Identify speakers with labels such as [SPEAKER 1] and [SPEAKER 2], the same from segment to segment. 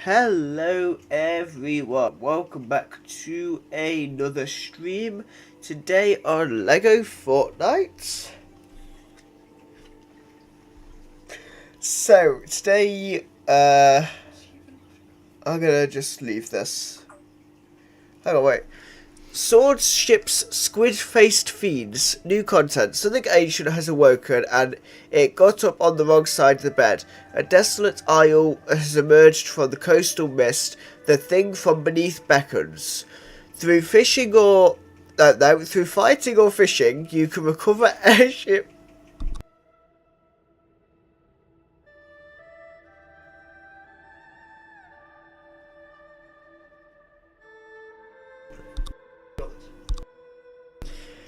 [SPEAKER 1] Hello everyone, welcome back to another stream today on Lego Fortnite. So today I'm gonna just leave this. Hang on, wait. Swords, ships, squid-faced fiends. New content. Something ancient has awoken and it got up on the wrong side of the bed. A desolate isle has emerged from the coastal mist. The thing from beneath beckons. Through fishing or... through fighting or fishing, you can recover airship...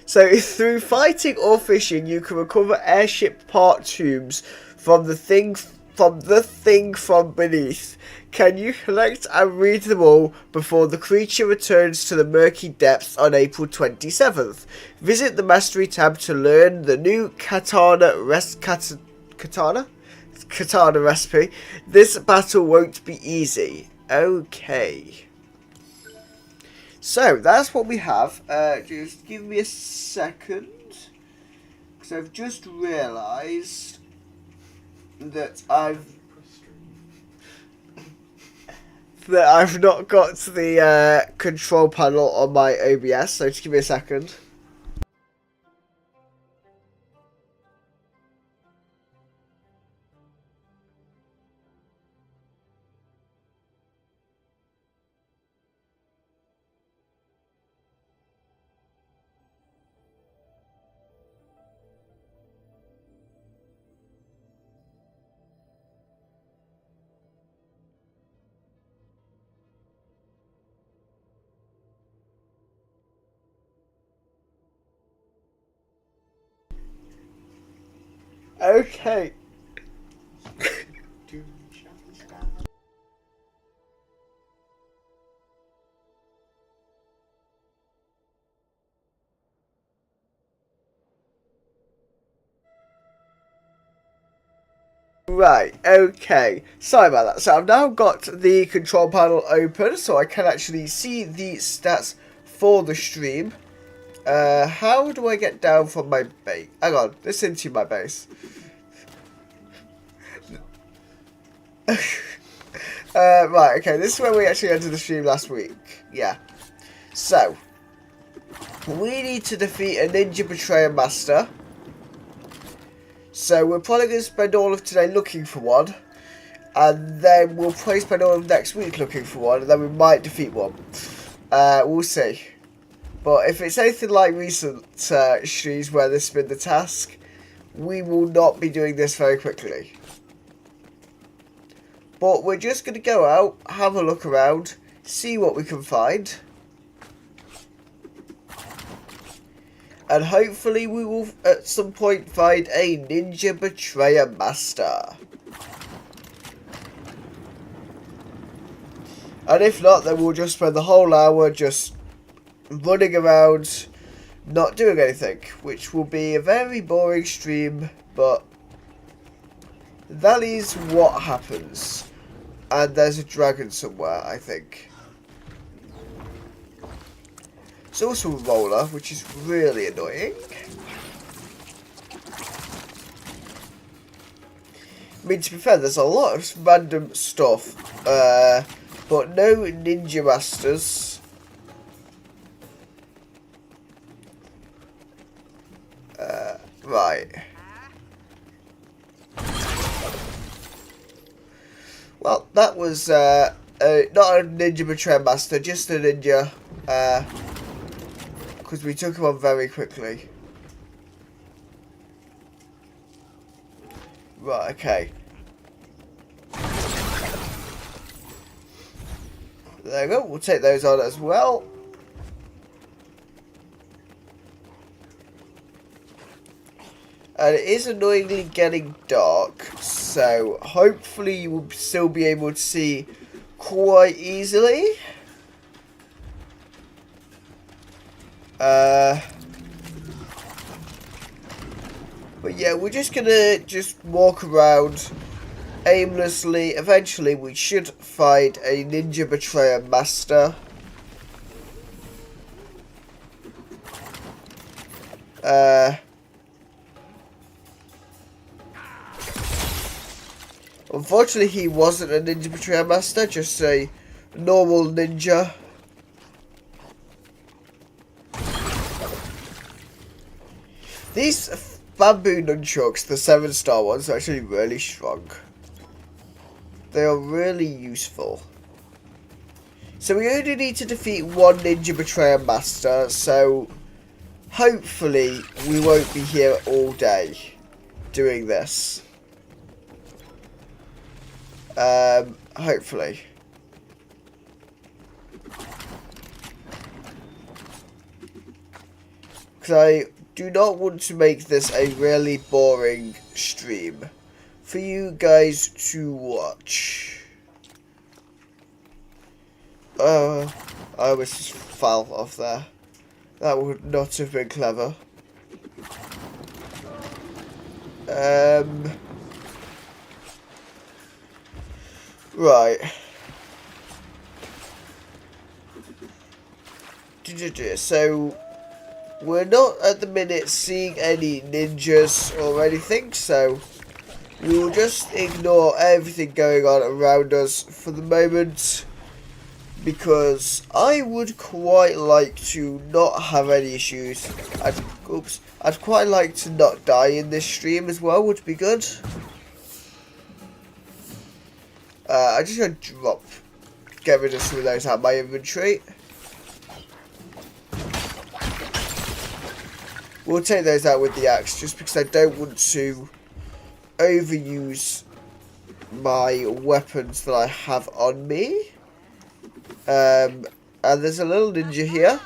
[SPEAKER 1] So, through fighting or fishing, you can recover airship part tubes from the thing from beneath. Can you collect and read them all before the creature returns to the murky depths on April 27th? Visit the Mastery tab to learn the new katana recipe. This battle won't be easy. Okay. So, that's what we have. Just give me a second. Because I've just realised that I've not got the control panel on my OBS. So, just give me a second. Okay. Right, okay. Sorry about that. So I've now got the control panel open so I can actually see the stats for the stream. How do I get down from my base? Hang on, this into my base. Right, okay, this is where we actually entered the stream last week. Yeah. So, we need to defeat a Ninja Betrayer Master. So, we're probably going to spend all of today looking for one. And then we'll probably spend all of next week looking for one. And then we might defeat one. We'll see. But if it's anything like recent streams where this has been the task, we will not be doing this very quickly. But we're just going to go out, have a look around, see what we can find. And hopefully we will at some point find a Ninja Betrayer Master. And if not, then we'll just spend the whole hour just running around, not doing anything. Which will be a very boring stream, but that is what happens. And there's a dragon somewhere, I think. There's also a roller, which is really annoying. I mean, to be fair, there's a lot of random stuff. But no Ninja Masters. Right. Well, that was not a Ninja Betrayer Master, just a Ninja. Because we took him on very quickly. Right, okay. There we go, we'll take those on as well. And it is annoyingly getting dark, so hopefully you will still be able to see quite easily. But yeah, we're just gonna walk around, aimlessly. Eventually, we should find a ninja betrayer master. Unfortunately, he wasn't a ninja betrayer master, just a normal ninja. These bamboo nunchucks, the 7-star ones, are actually really strong. They are really useful. So we only need to defeat one ninja betrayer master, so hopefully we won't be here all day doing this. Hopefully. Because I do not want to make this a really boring stream for you guys to watch. I almost just fell off there. That would not have been clever. Right. So, we're not at the minute seeing any ninjas or anything, so we will just ignore everything going on around us for the moment, because I would quite like to not have any issues. I'd quite like to not die in this stream as well, would be good. I'm just going to get rid of some of those out of my inventory. We'll take those out with the axe, just because I don't want to overuse my weapons that I have on me. And there's a little ninja here.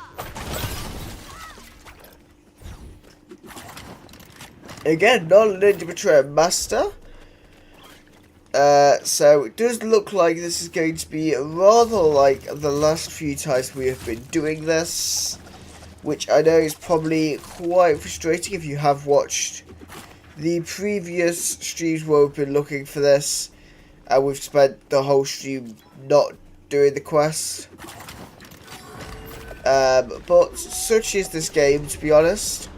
[SPEAKER 1] Again, not a ninja betrayer master. So it does look like this is going to be rather like the last few times we have been doing this, which I know is probably quite frustrating if you have watched the previous streams where we've been looking for this, and we've spent the whole stream not doing the quest. But such is this game, to be honest.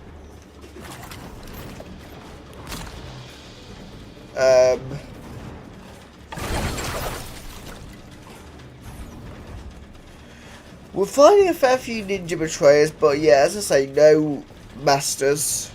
[SPEAKER 1] We're finding a fair few ninja betrayers, but yeah, as I say, no masters.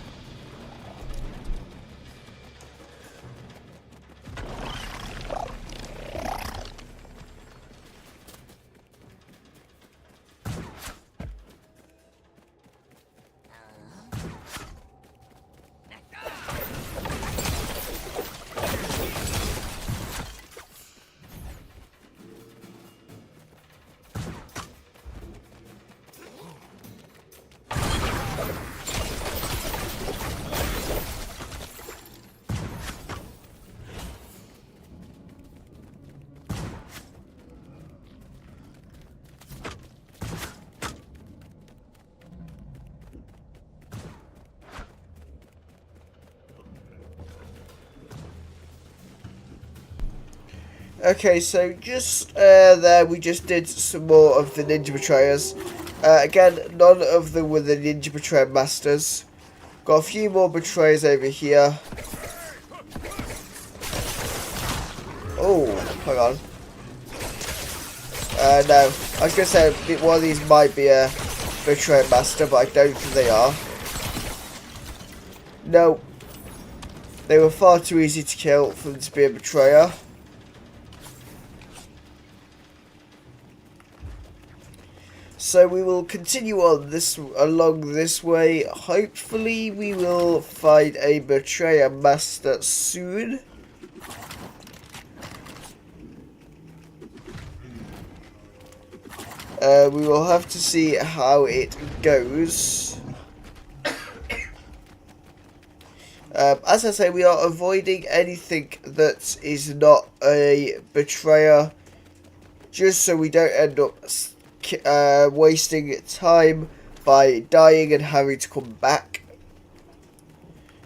[SPEAKER 1] Okay, so just there we just did some more of the ninja betrayers. Again, none of them were the ninja betrayer masters. Got a few more betrayers over here. Oh, hang on. No, I was going to say one of these might be a betrayer master, but I don't think they are. No, they were far too easy to kill for them to be a betrayer. So we will continue on along this way. Hopefully we will find a betrayer master soon. We will have to see how it goes. As I say, we are avoiding anything that is not a betrayer, just so we don't end up wasting time by dying and having to come back.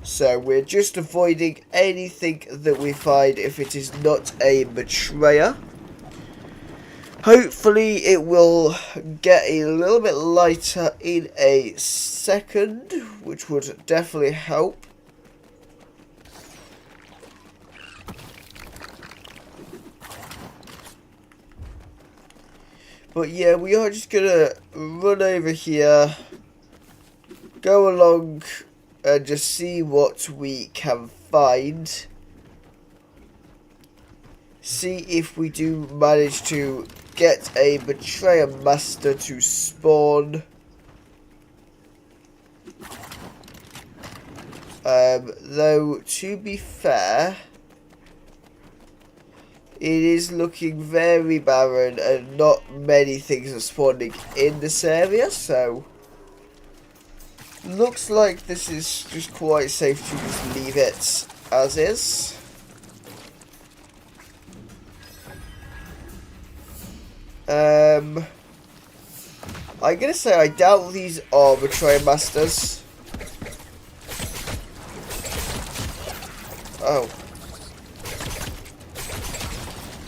[SPEAKER 1] So we're just avoiding anything that we find if it is not a betrayer. Hopefully it will get a little bit lighter in a second, which would definitely help. But yeah, we are just gonna run over here, go along and just see what we can find. See if we do manage to get a betrayer master to spawn. Though, to be fair, it is looking very barren and not many things are spawning in this area, so looks like this is just quite safe to just leave it as is. I'm gonna say I doubt these are betrayer masters. Oh.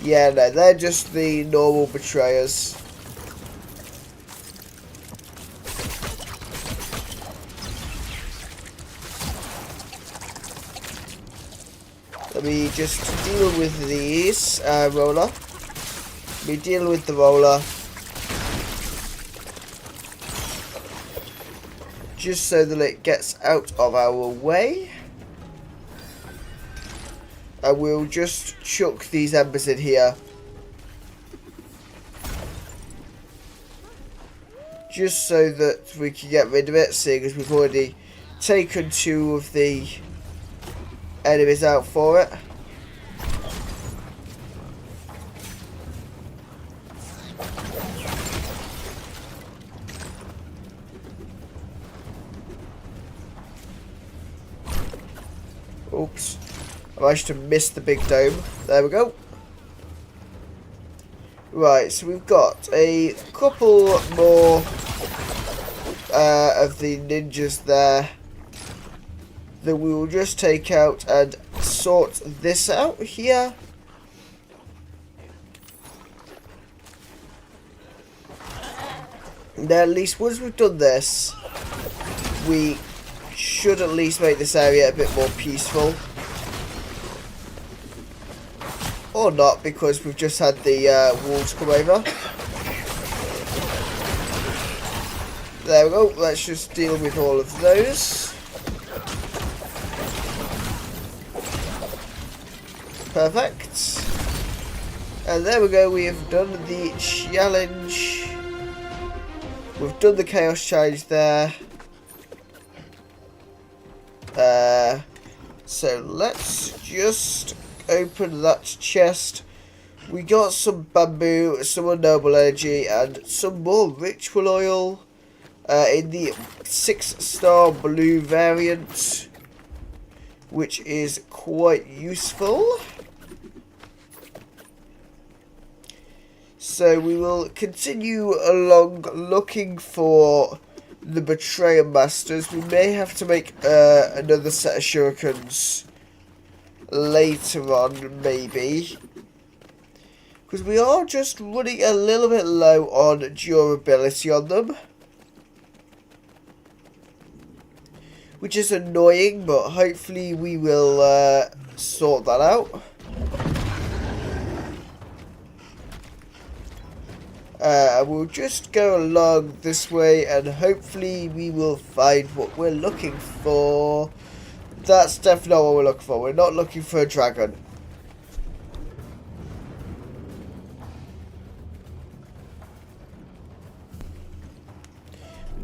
[SPEAKER 1] Yeah, no, they're just the normal betrayers. Let me just deal with these, roller. Let me deal with the roller. Just so that it gets out of our way. And we'll just chuck these embers in here. Just so that we can get rid of it, seeing as we've already taken 2 of the enemies out for it. Oops. I managed to miss the big dome. There we go. Right, so we've got a couple more of the ninjas there that we will just take out and sort this out here. Now, at least once we've done this, we should at least make this area a bit more peaceful. Or not, because we've just had the wolves come over. There we go. Let's just deal with all of those. Perfect. And there we go. We have done the challenge. We've done the chaos challenge there. So let's just open that chest. We got some bamboo, some noble energy, and some more ritual oil in the 6-star blue variant, which is quite useful. So we will continue along looking for the betrayer masters. We may have to make another set of shurikens later on, maybe, because we are just running a little bit low on durability on them, which is annoying, but hopefully we will sort that out. We'll just go along this way and hopefully we will find what we're looking for. That's definitely not what we're looking for. We're not looking for a dragon.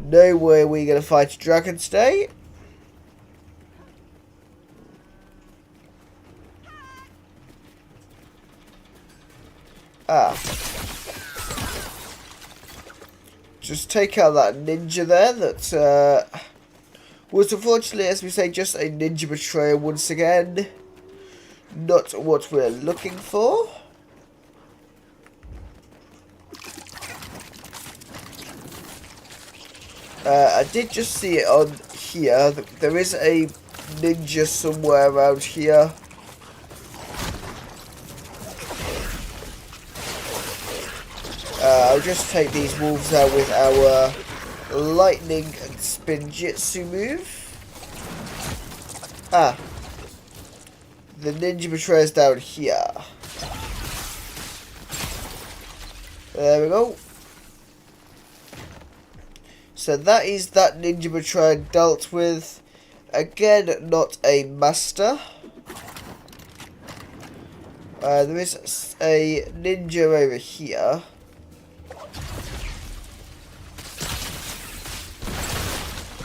[SPEAKER 1] No way we're going to fight a dragon today. Just take out that ninja there that was unfortunately, as we say, just a ninja betrayer once again. Not what we're looking for. I did just see it on here. There is a ninja somewhere around here. I'll just take these wolves out with our lightning and spin jitsu move. Ah. The ninja betrayer's down here. There we go. So that is that ninja betrayer dealt with. Again, not a master. There is a ninja over here.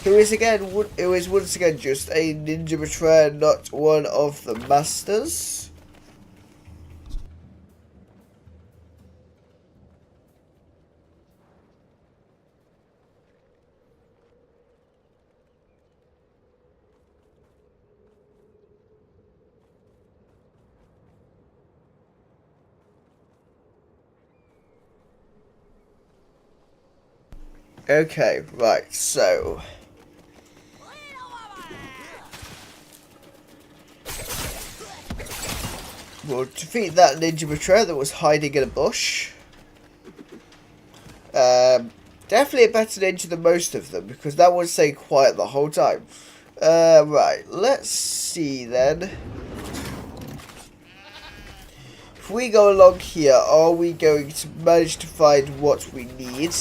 [SPEAKER 1] Who is once again just a ninja betrayer, not one of the masters. Okay, right, so we'll defeat that ninja betrayer that was hiding in a bush. Definitely a better ninja than most of them, because that one stayed quiet the whole time. Right, let's see then. If we go along here, are we going to manage to find what we need?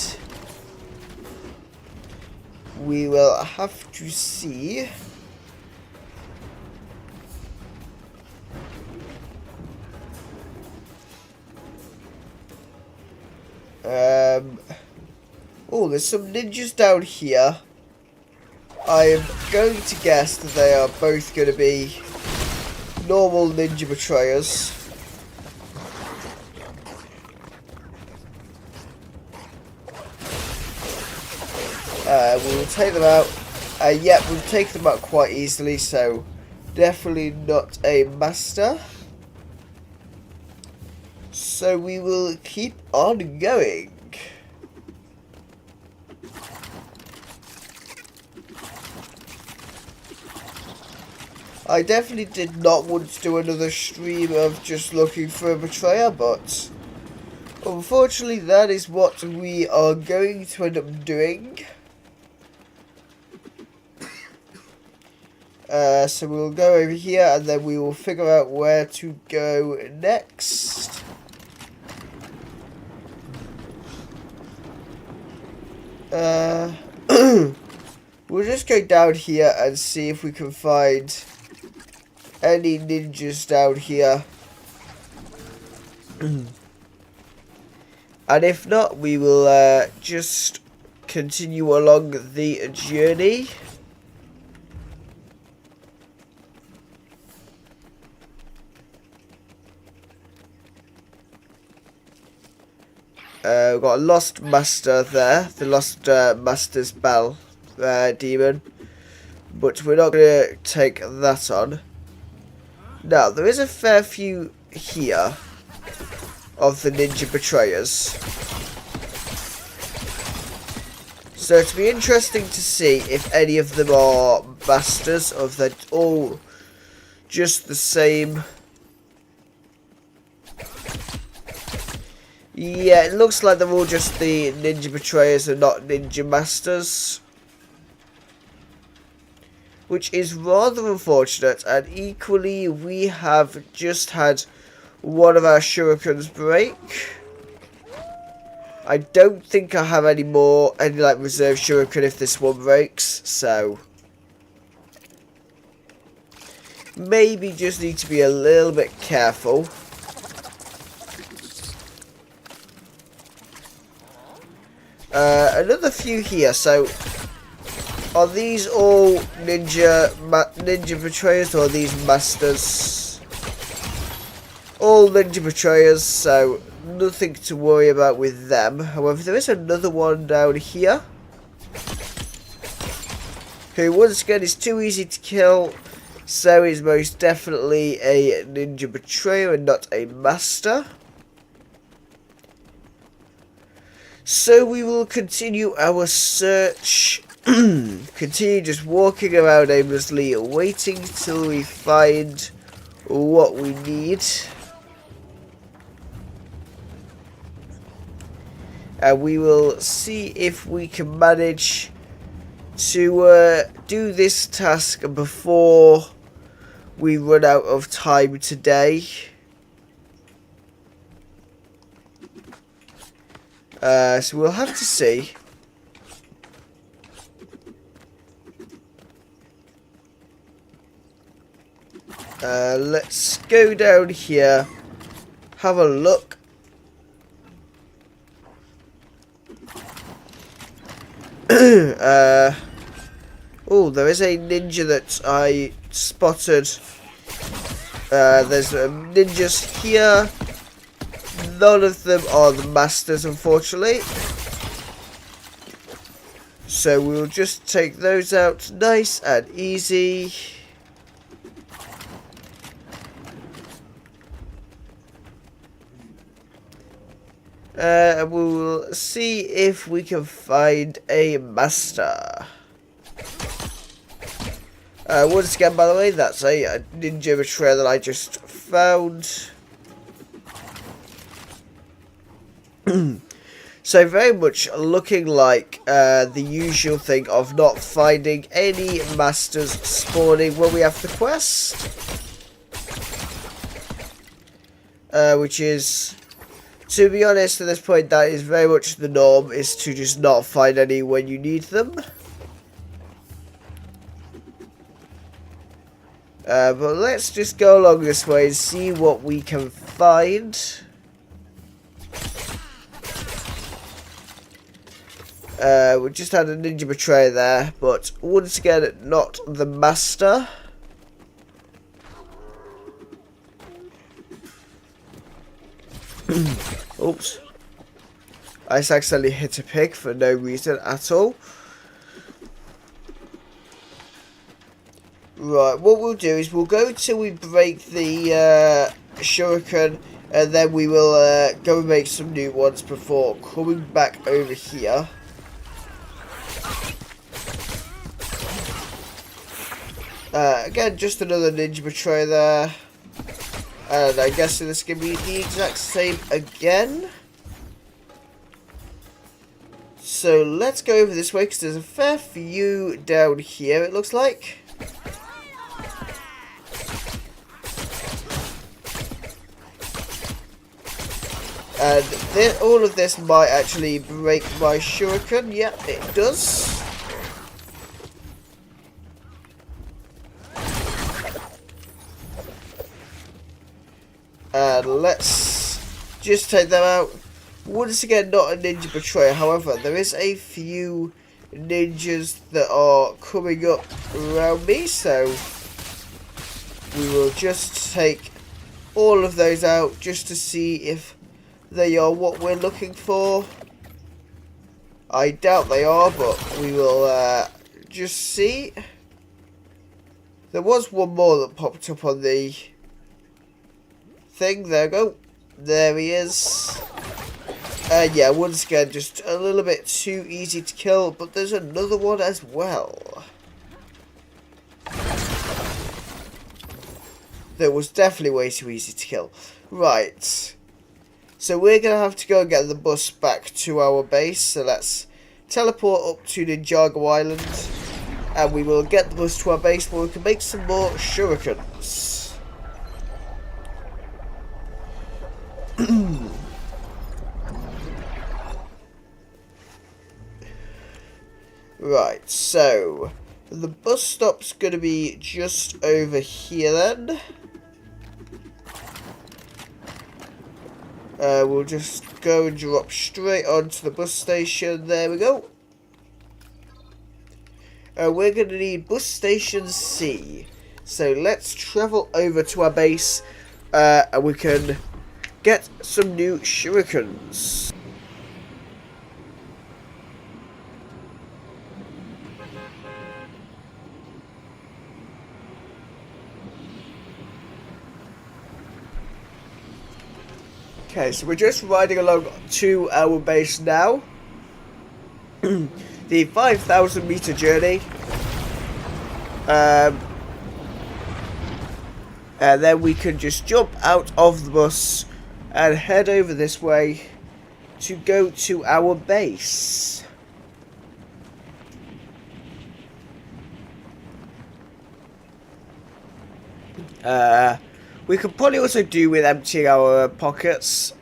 [SPEAKER 1] We will have to see. Oh, there's some ninjas down here. I am going to guess that they are both going to be normal ninja betrayers. We will take them out. Yeah, we'll take them out quite easily, so definitely not a master. So we will keep on going. I definitely did not want to do another stream of just looking for a betrayer, but unfortunately that is what we are going to end up doing. So we'll go over here and then we will figure out where to go next. We'll just go down here and see if we can find any ninjas down here. And if not, we will just continue along the journey. We've got a lost master there, the lost master's bell demon, but we're not going to take that on. Now, there is a fair few here of the ninja betrayers, so it'll be interesting to see if any of them are masters, or if they're all just the same. Yeah, it looks like they're all just the ninja betrayers and not ninja masters, which is rather unfortunate. And equally, we have just had one of our shurikens break. I don't think I have any like reserve shuriken if this one breaks, so maybe just need to be a little bit careful. Another few here. So, are these all ninja betrayers, or are these masters? All ninja betrayers, so nothing to worry about with them. However, there is another one down here, who once again is too easy to kill, so is most definitely a ninja betrayer and not a master. So we will continue our search continue just walking around aimlessly, waiting till we find what we need. And we will see if we can manage to do this task before we run out of time today. So we'll have to see. Let's go down here, have a look. Oh, there is a ninja that I spotted. There's ninjas here. None of them are the masters, unfortunately. So we'll just take those out nice and easy. We'll see if we can find a master. Once again, by the way, that's a ninja betrayer that I just found. So very much looking like the usual thing of not finding any masters spawning when we have the quest. Which is, to be honest, at this point, that is very much the norm, is to just not find any when you need them. But let's just go along this way and see what we can find. We just had a ninja betrayer there, but once again, not the master. Oops. I just accidentally hit a pig for no reason at all. Right, what we'll do is we'll go till we break the shuriken, and then we will go and make some new ones before coming back over here. Again, just another ninja betrayer there. And I guess this is going to be the exact same again. So let's go over this way, because there's a fair few down here, it looks like. And all of this might actually break my shuriken. Yep, it does. And let's just take them out. Once again, not a ninja betrayer. However, there is a few ninjas that are coming up around me, so we will just take all of those out just to see if they are what we're looking for. I doubt they are, but we will just see. There was one more that popped up on the thing. There we go. There he is. And yeah, once again, just a little bit too easy to kill, but there's another one as well. That was definitely way too easy to kill. Right. So we're going to have to go and get the bus back to our base. So let's teleport up to Ninjago Island. And we will get the bus to our base where we can make some more shurikens. Right, so the bus stop's going to be just over here then. We'll just go and drop straight onto the bus station. There we go. We're going to need bus station C. So let's travel over to our base and we can get some new shurikens. Okay, so we're just riding along to our base now. the 5,000 meter journey. And then we can just jump out of the bus and head over this way to go to our base. We could probably also do with emptying our pockets.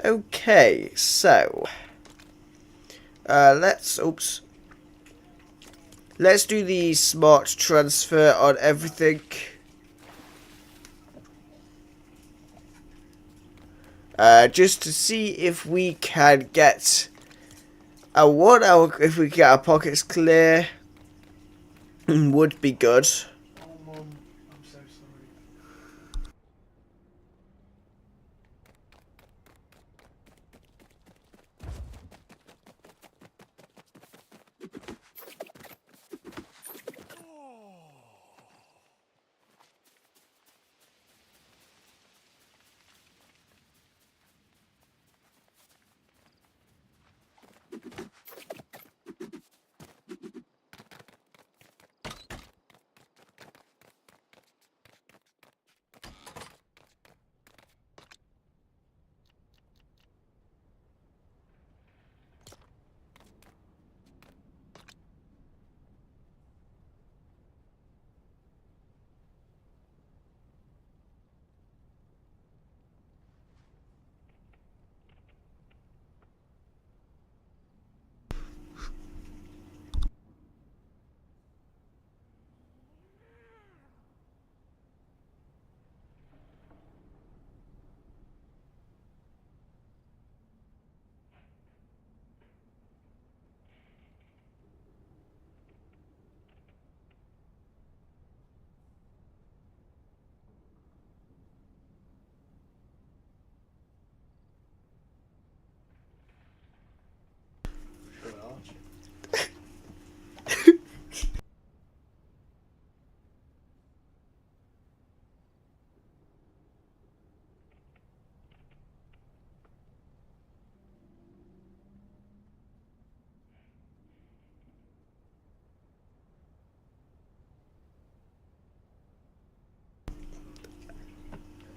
[SPEAKER 1] Okay, so let's do the smart transfer on everything. Just to see if we can get if we get our pockets clear, would be good.
[SPEAKER 2] Oh, Mum, I'm so sorry.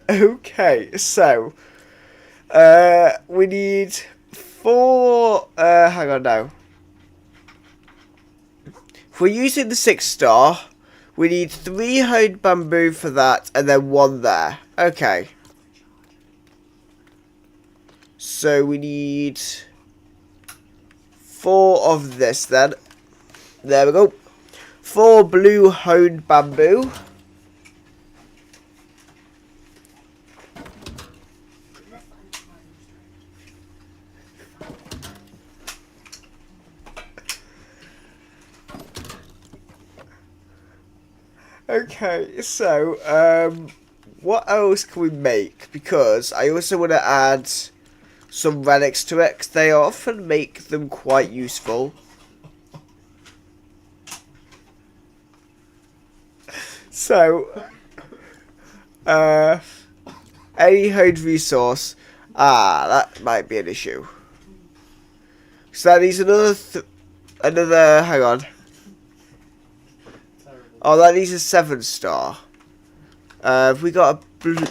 [SPEAKER 1] Okay, so we need 4. Hang on now. If we're using the 6-star, we need 3 honed bamboo for that, and then 1 there. Okay. So we need 4 of this then. There we go. 4 blue honed bamboo. Okay, so what else can we make? Because I also want to add some relics to it, 'cause they often make them quite useful. So, any honed resource, that might be an issue. So that needs another, hang on.
[SPEAKER 2] Terrible.
[SPEAKER 1] Oh, that needs a 7-star. Have we got a blue...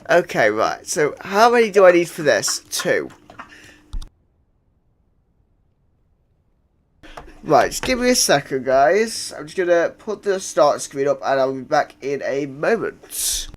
[SPEAKER 1] Okay, right. So, how many do I need for this? 2. Right, just give me a second, guys. I'm just going to put the start screen up and I'll be back in a moment.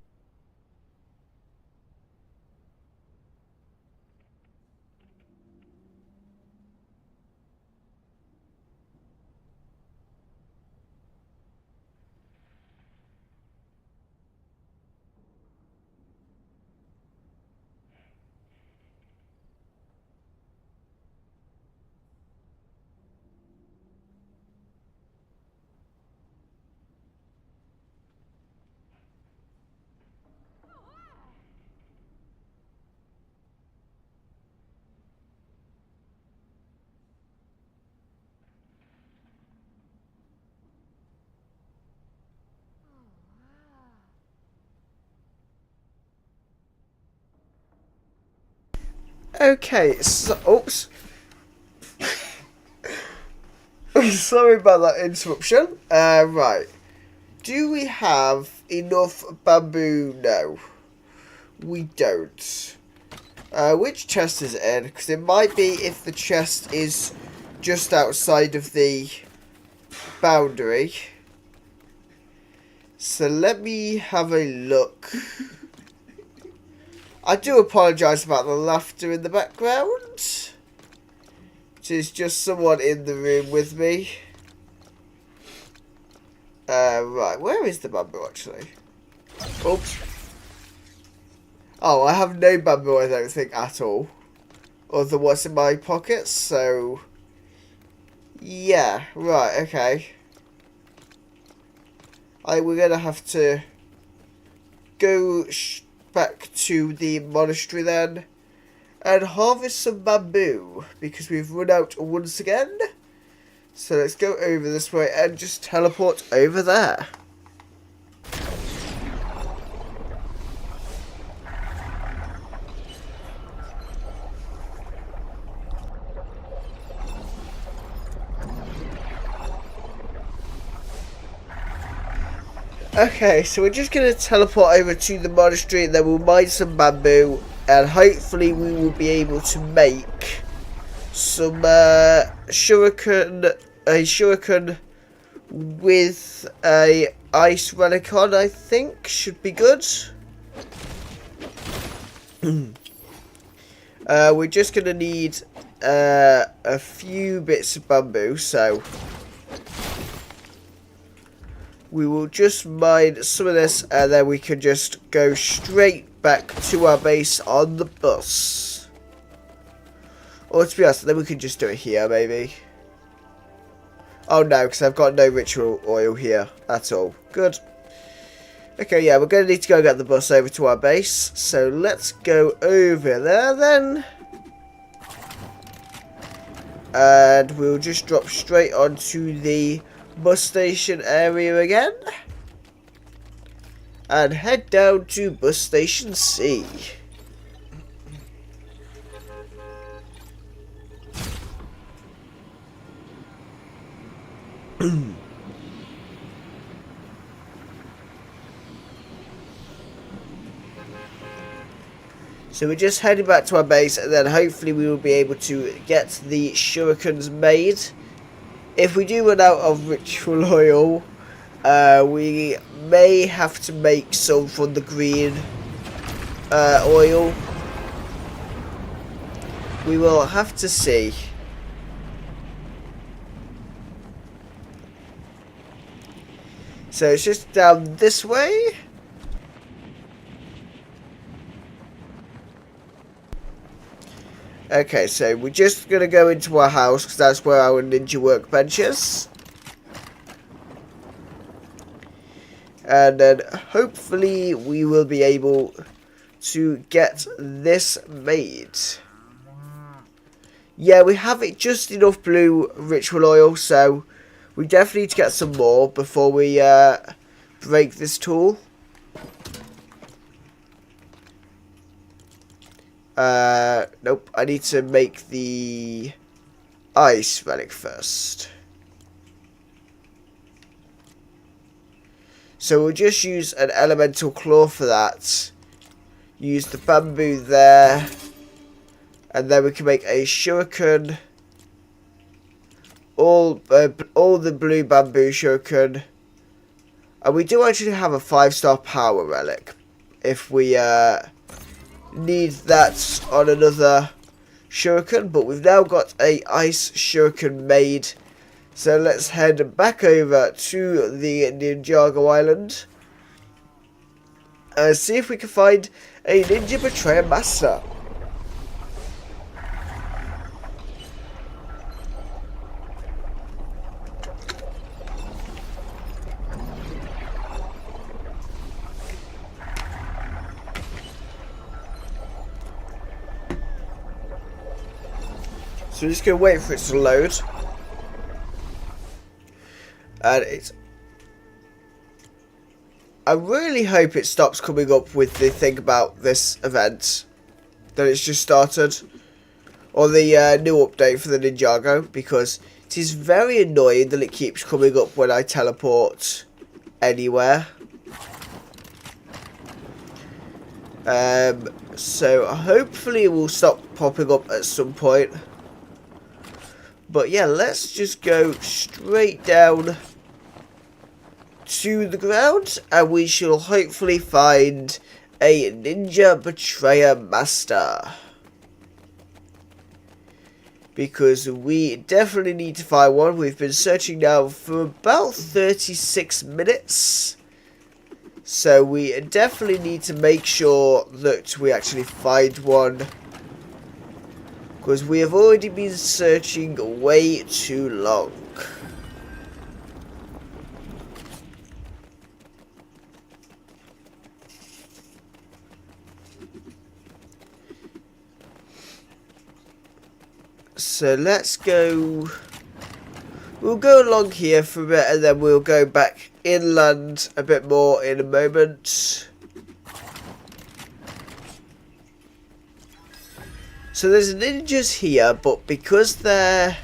[SPEAKER 1] Okay, so, oops. Sorry about that interruption. Right. Do we have enough bamboo? No. We don't. Which chest is it in? Because it might be if the chest is just outside of the boundary. So let me have a look. I do apologise about the laughter in the background. It is just someone in the room with me. Right, where is the bamboo actually? Oops. Oh, I have no bamboo, I don't think, at all. Other than what's in my pockets, so... Yeah, right, okay. We're going to have to go back to the monastery then. And harvest some bamboo, because we've run out once again. So let's go over this way and just teleport over there. Okay, so we're just going to teleport over to the monastery and then we'll mine some bamboo and hopefully we will be able to make some shuriken with a ice relic on, I think, should be good. We're just going to need a few bits of bamboo, so... We will just mine some of this and then we can just go straight back to our base on the bus. Or to be honest, then we can just do it here maybe. Oh no, because I've got no ritual oil here at all. Good. Okay, yeah, we're going to need to go get the bus over to our base. So let's go over there then. And we'll just drop straight onto the bus station area again and head down to bus station C. So we're just heading back to our base and then hopefully we will be able to get the shurikens made. If we do run out of ritual oil, we may have to make some from the green oil. We will have to see. So it's just down this way. Okay, so we're just going to go into our house because that's where our ninja workbench is. And then hopefully we will be able to get this made. Yeah, we have it just enough blue ritual oil, so we definitely need to get some more before we break this tool. Nope, I need to make the ice relic first. So we'll just use an elemental claw for that. Use the bamboo there. And then we can make a shuriken. All the blue bamboo shuriken. And we do actually have a 5-star power relic. If we need that on another shuriken, but we've now got a ice shuriken made, so let's head back over to the Ninjago island and see if we can find a ninja betrayer master. So we're just going to wait for it to load. And it's... I really hope it stops coming up with the thing about this event. That it's just started. or the new update for the Ninjago, because it is very annoying that it keeps coming up when I teleport anywhere. So hopefully it will stop popping up at some point. But yeah, let's just go straight down to the ground, and we shall hopefully find a Ninja Betrayer Master. Because we definitely need to find one. We've been searching now for about 36 minutes. So we definitely need to make sure that we actually find one. Because we have already been searching way too long. So let's go. We'll go along here for a bit, and then we'll go back inland a bit more in a moment. So there's ninjas here, but because they're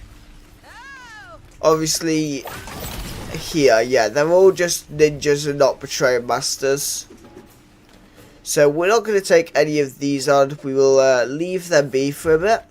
[SPEAKER 1] obviously here, yeah, they're all just ninjas and not betrayer masters. So we're not going to take any of these on. We will leave them be for a bit.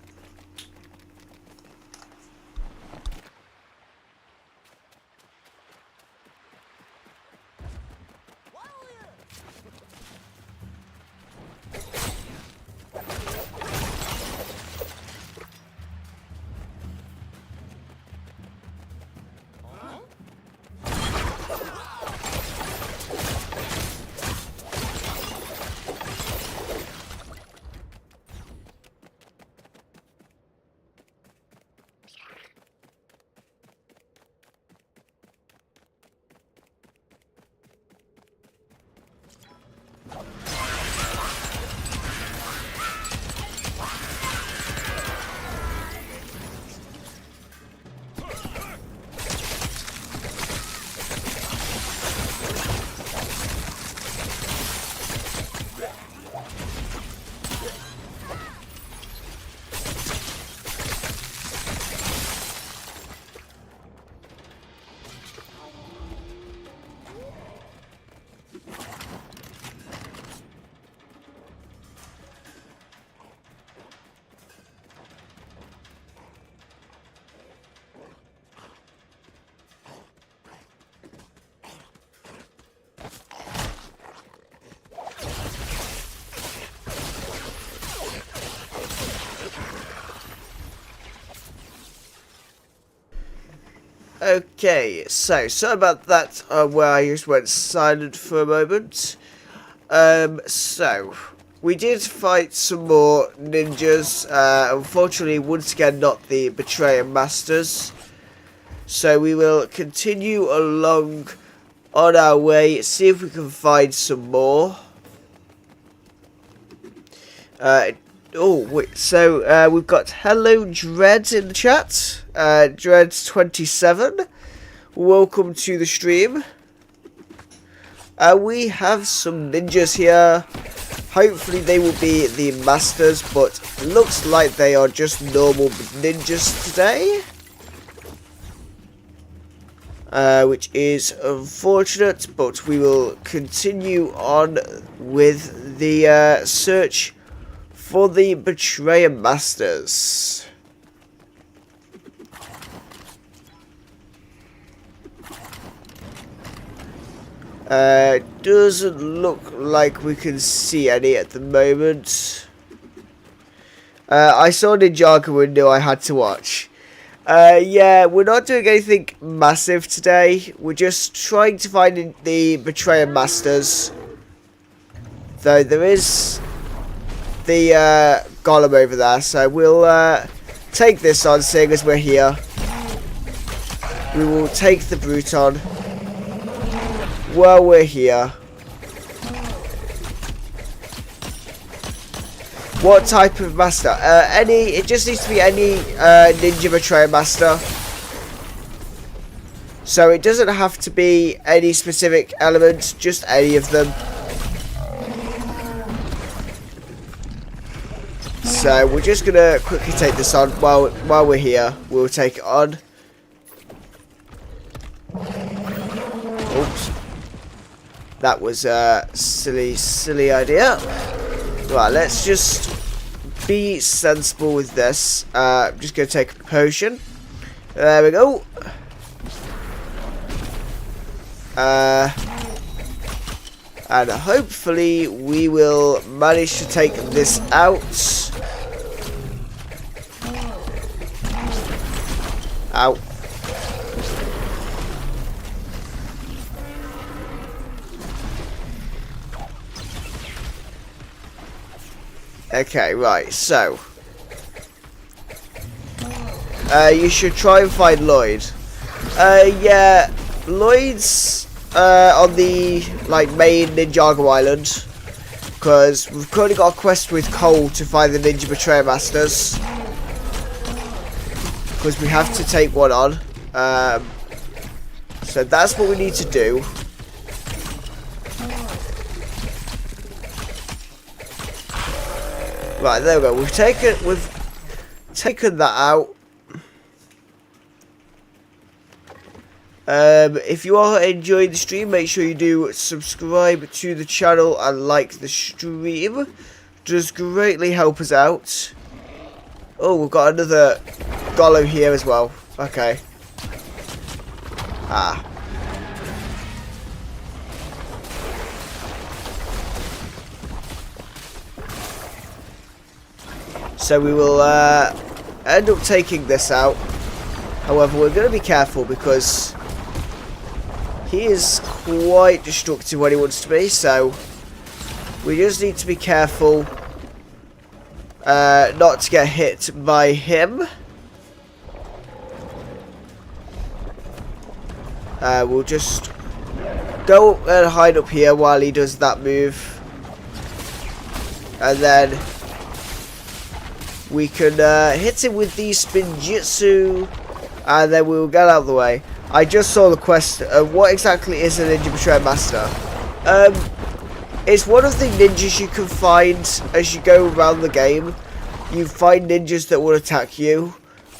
[SPEAKER 1] Okay, so sorry about that, where I just went silent for a moment. So we did fight some more ninjas. Unfortunately, once again, not the Betrayer Masters. So we will continue along on our way, see if we can find some more. Oh, wait, so we've got Hello Dread in the chat. Dread27. Welcome to the stream. We have some ninjas here. Hopefully they will be the masters, but looks like they are just normal ninjas today. Which is unfortunate, but we will continue on with the search for the Betrayer Masters. Doesn't look like we can see any at the moment. I saw Ninjago window I had to watch. Yeah, we're not doing anything massive today. We're just trying to find the Betrayer Masters. Though there is the golem over there, so we'll take this on, seeing as we're here. We will take the brute on while we're here. What type of master? It just needs to be any ninja betrayer master. So it doesn't have to be any specific element, just any of them. So we're just gonna quickly take this on while we're here. We'll take it on. Oops. That was a silly idea. Right, let's just be sensible with this. I'm just going to take a potion. There we go. And hopefully we will manage to take this out. Ow. Okay, right, so you should try and find Lloyd. Yeah, Lloyd's on the main Ninjago island, because we've currently got a quest with Cole to find the Ninja Betrayer Masters, because we have to take one on. So that's what we need to do. Right, there we go. We've taken that out. If you are enjoying the stream, make sure you do subscribe to the channel and like the stream. Does greatly help us out. Oh, we've got another golem here as well. Okay. Ah. So we will end up taking this out. However, we're going to be careful because he is quite destructive when he wants to be. So we just need to be careful not to get hit by him. We'll just go and hide up here while he does that move. And then we can hit him with the Spinjitzu, and then we'll get out of the way. I just saw the quest. What exactly is a Ninja Betrayer Master? It's one of the ninjas you can find as you go around the game. You find ninjas that will attack you,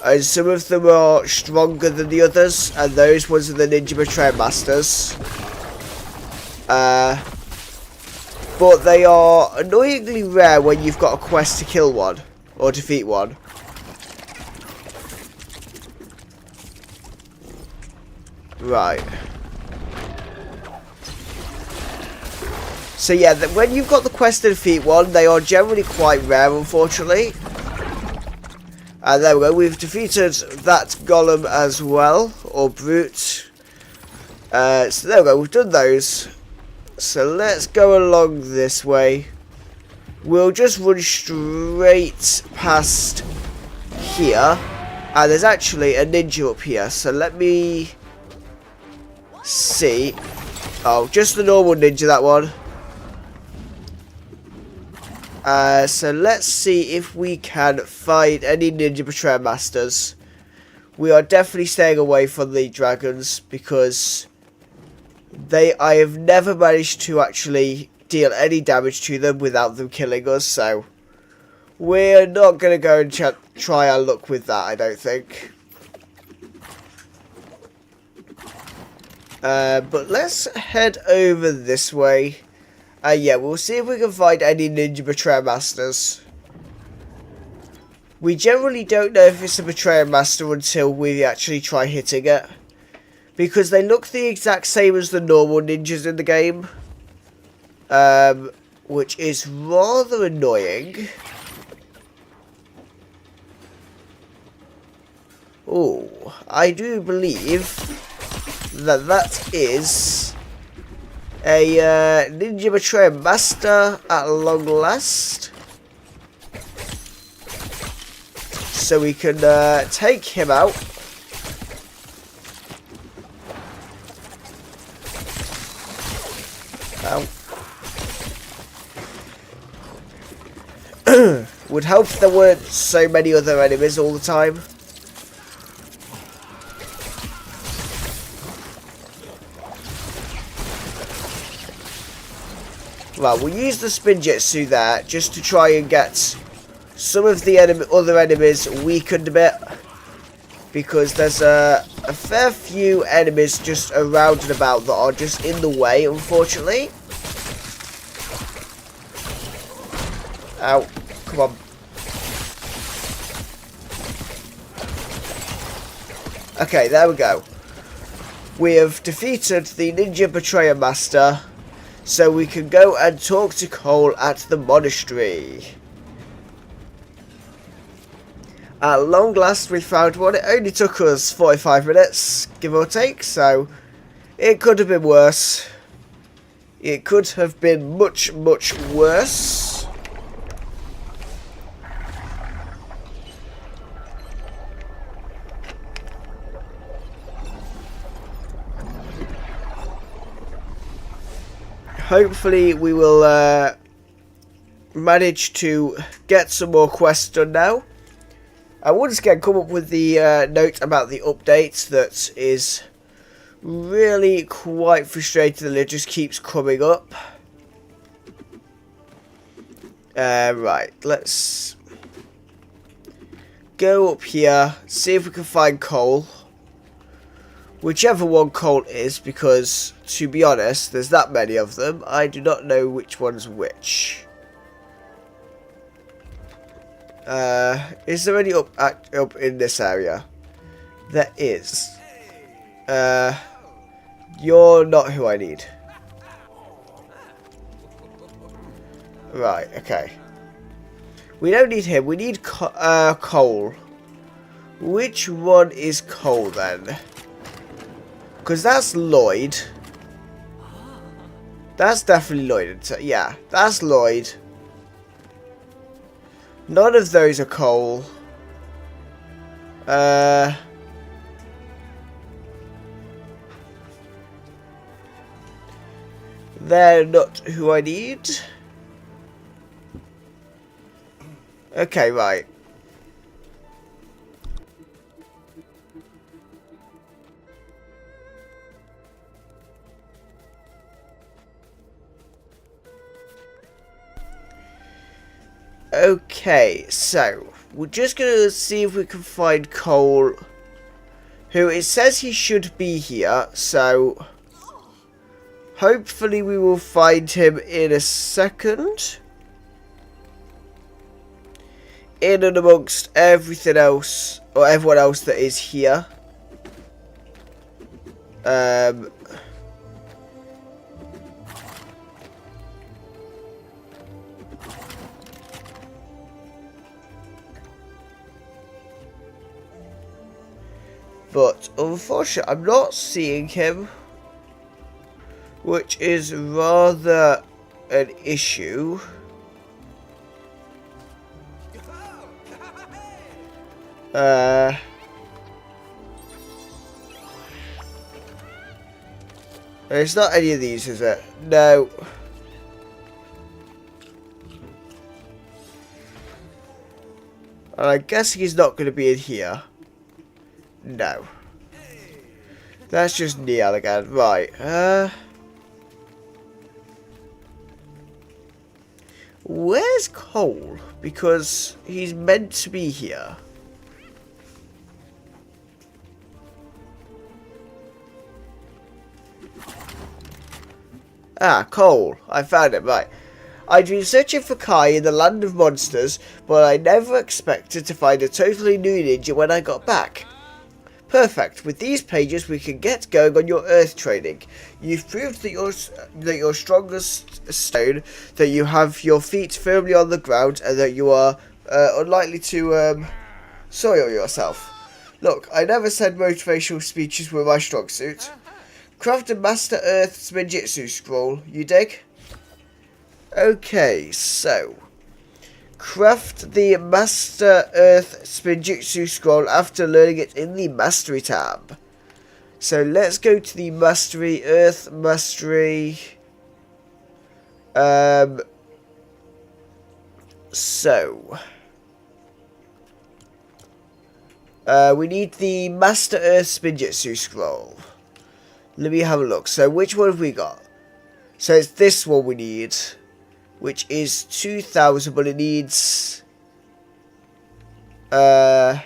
[SPEAKER 1] and some of them are stronger than the others, and those ones are the Ninja Betrayer Masters. But they are annoyingly rare when you've got a quest to kill one. Or defeat one. Right. So yeah, when you've got the quest to defeat one, they are generally quite rare, unfortunately. And there we go, we've defeated that golem as well, or brute. So there we go, we've done those. So let's go along this way. We'll just run straight past here. And there's actually a ninja up here. So let me see. Oh, just the normal ninja, that one. So let's see if we can find any Ninja Betrayer Masters. We are definitely staying away from the dragons because I have never managed to actually deal any damage to them without them killing us, so we're not going to go and try our luck with that, I don't think. But let's head over this way. Yeah, we'll see if we can find any Ninja Betrayer Masters. We generally don't know if it's a Betrayer Master until we actually try hitting it, because they look the exact same as the normal ninjas in the game. Which is rather annoying. Oh, I do believe that is a Ninja Betrayer Master at long last. So we can take him out. Ow. Would help if there weren't so many other enemies all the time. Right, we'll use the Spinjitzu there just to try and get some of the other enemies weakened a bit. Because there's a fair few enemies just around and about that are just in the way, unfortunately. Ow. Come on. Okay, there we go. We have defeated the Ninja Betrayer Master, so we can go and talk to Cole at the monastery. At long last we found one. It only took us 45 minutes, give or take, so it could have been worse. It could have been much, much worse. Hopefully we will manage to get some more quests done now. I once again come up with the note about the update that is really quite frustrating and it just keeps coming up. Right, let's go up here, see if we can find Cole. Whichever one Cole is, because to be honest, there's that many of them. I do not know which one's which. Is there any up in this area? There is. You're not who I need. Right, okay. We don't need him, we need Cole. Which one is Cole then? Because that's Lloyd. That's definitely Lloyd. Yeah, that's Lloyd. None of those are Cole. They're not who I need. Okay, right. Okay, so we're just gonna see if we can find Cole, who it says he should be here, so hopefully we will find him in a second. In and amongst everything else, or everyone else that is here. But unfortunately, I'm not seeing him, which is rather an issue. It's not any of these, is it? No. And I guess he's not going to be in here. No. That's just Neil again. Right. Where's Cole? Because he's meant to be here. Ah, Cole. I found it. Right. I'd been searching for Kai in the land of monsters, but I never expected to find a totally new ninja when I got back. Perfect. With these pages, we can get going on your earth training. You've proved that you're strongest stone, that you have your feet firmly on the ground, and that you are unlikely to soil yourself. Look, I never said motivational speeches were my strong suit. Craft a Master Earth Spinjitzu scroll. You dig? Okay, so craft the Master Earth Spinjitzu scroll after learning it in the Mastery tab. So let's go to the Mastery, Earth Mastery. We need the Master Earth Spinjitzu scroll. Let me have a look. So which one have we got? So it's this one we need, which is 2,000, but it needs We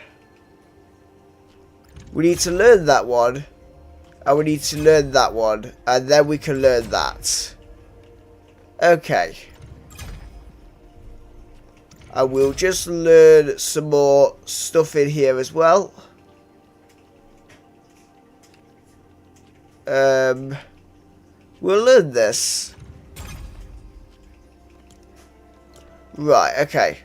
[SPEAKER 1] need to learn that one. And we need to learn that one. And then we can learn that. Okay. And we'll just learn some more stuff in here as well. We'll learn this. Right, okay.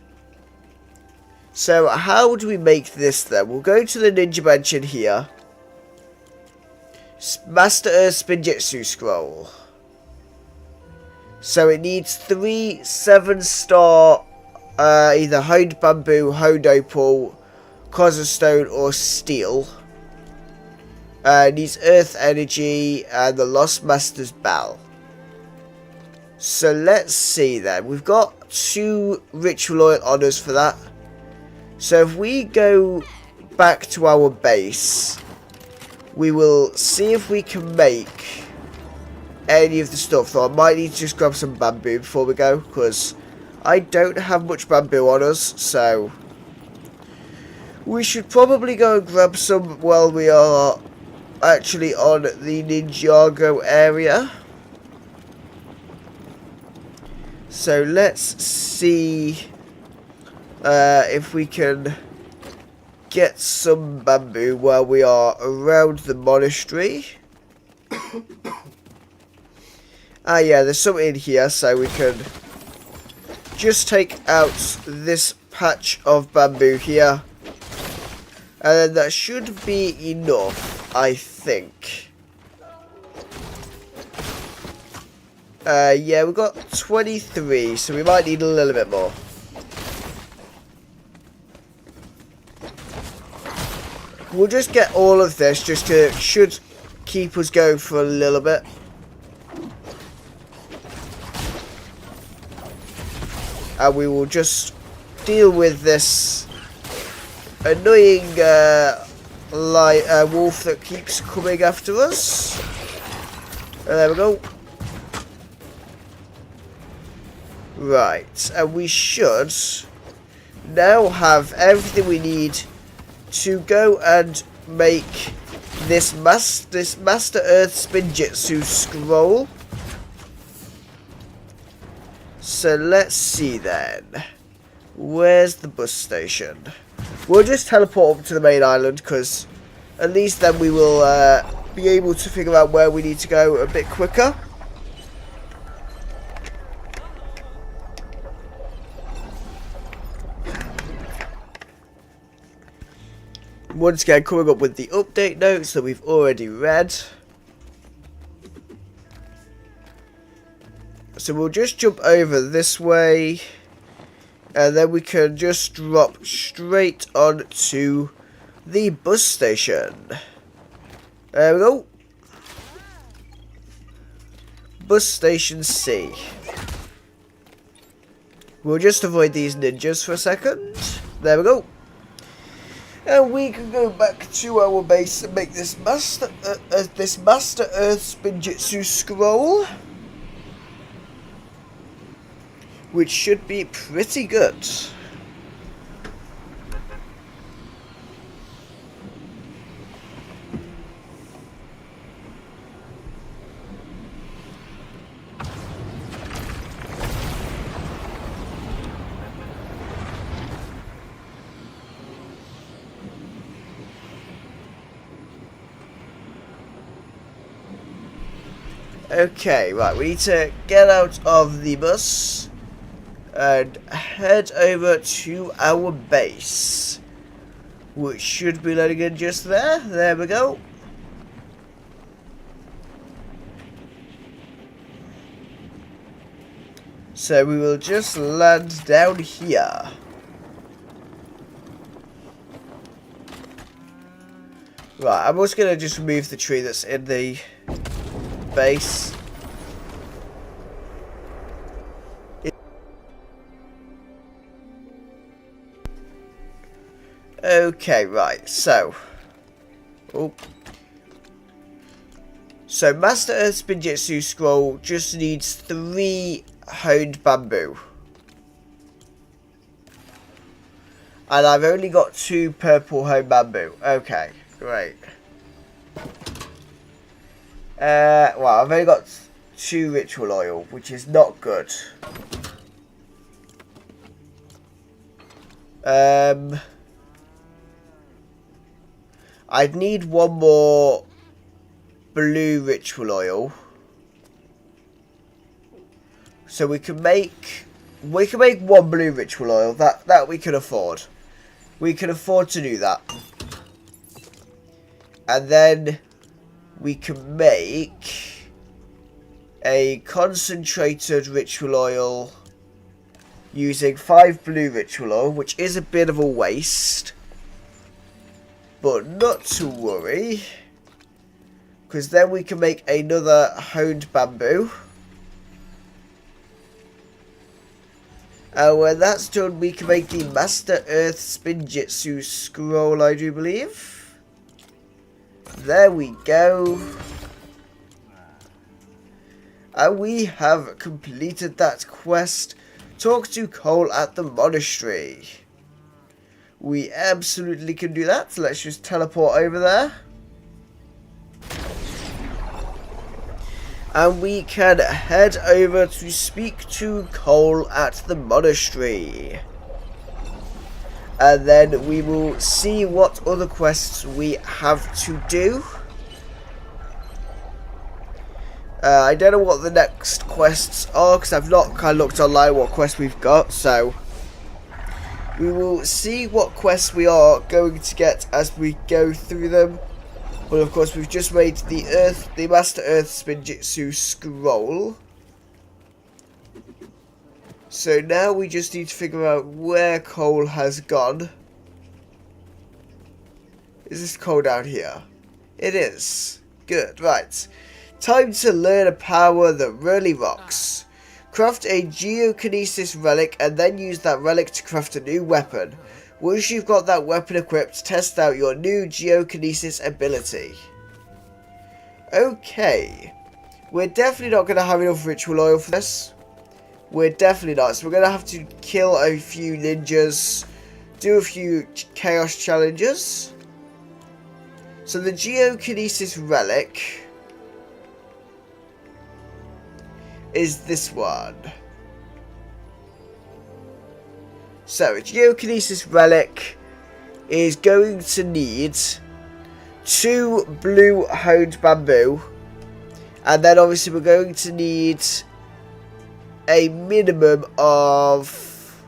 [SPEAKER 1] So how do we make this then? We'll go to the Ninja Mansion here. Master Earth Spinjitzu Scroll. So it needs 3 7-star either honed bamboo, honed opal, stone or steel. It needs earth energy and the Lost Master's Bell. So let's see then. We've got 2 ritual oil honors for that. So if we go back to our base, we will see if we can make any of the stuff. Though I might need to just grab some bamboo before we go, because I don't have much bamboo on us. So we should probably go and grab some while we are actually on the Ninjago area. So let's see if we can get some bamboo while we are around the monastery. Ah yeah, there's some in here, so we can just take out this patch of bamboo here. And then that should be enough, I think. Yeah, we've got 23, so we might need a little bit more. We'll just get all of this, just to should keep us going for a little bit. And we will just deal with this annoying wolf that keeps coming after us. And there we go. Right, and we should now have everything we need to go and make this Master Earth Spinjitzu Scroll. So let's see then. Where's the bus station? We'll just teleport up to the main island, because at least then we will be able to figure out where we need to go a bit quicker. Once again, coming up with the update notes that we've already read. So we'll just jump over this way. And then we can just drop straight on to the bus station. There we go. Bus station C. We'll just avoid these ninjas for a second. There we go. And we can go back to our base and make this Master Earth Spinjitzu Scroll. Which should be pretty good. Okay, right, we need to get out of the bus and head over to our base, which should be loading in just there. There we go. So we will just land down here. Right, I'm also going to just remove the tree that's in the base. Okay, right, so Master Earth Spinjitzu Scroll just needs 3 honed bamboo. And I've only got 2 purple home bamboo. Okay, great. Well, I've only got 2 ritual oil, which is not good. I'd need 1 more blue ritual oil. So we can make 1 blue ritual oil. That we can afford. We can afford to do that. And then we can make a concentrated ritual oil using 5 blue ritual oil, which is a bit of a waste. But not to worry, because then we can make another honed bamboo. And when that's done, we can make the Master Earth Spinjitzu scroll, I do believe. There we go. And we have completed that quest. Talk to Cole at the monastery. We absolutely can do that. So let's just teleport over there. And we can head over to speak to Cole at the monastery. And then we will see what other quests we have to do. I don't know what the next quests are, because I've not kind of looked online what quests we've got. So we will see what quests we are going to get as we go through them. But of course, we've just made the Master Earth Spinjitzu scroll. So now we just need to figure out where Cole has gone. Is this Cole down here? It is. Good, right. Time to learn a power that really rocks. Craft a Geokinesis relic and then use that relic to craft a new weapon. Once you've got that weapon equipped, test out your new Geokinesis ability. Okay. We're definitely not going to have enough ritual oil for this. We're definitely not. So we're going to have to kill a few ninjas. Do a few chaos challenges. So the Geokinesis relic is this one. So a Geokinesis relic is going to need 2 blue honed bamboo, and then obviously we're going to need a minimum of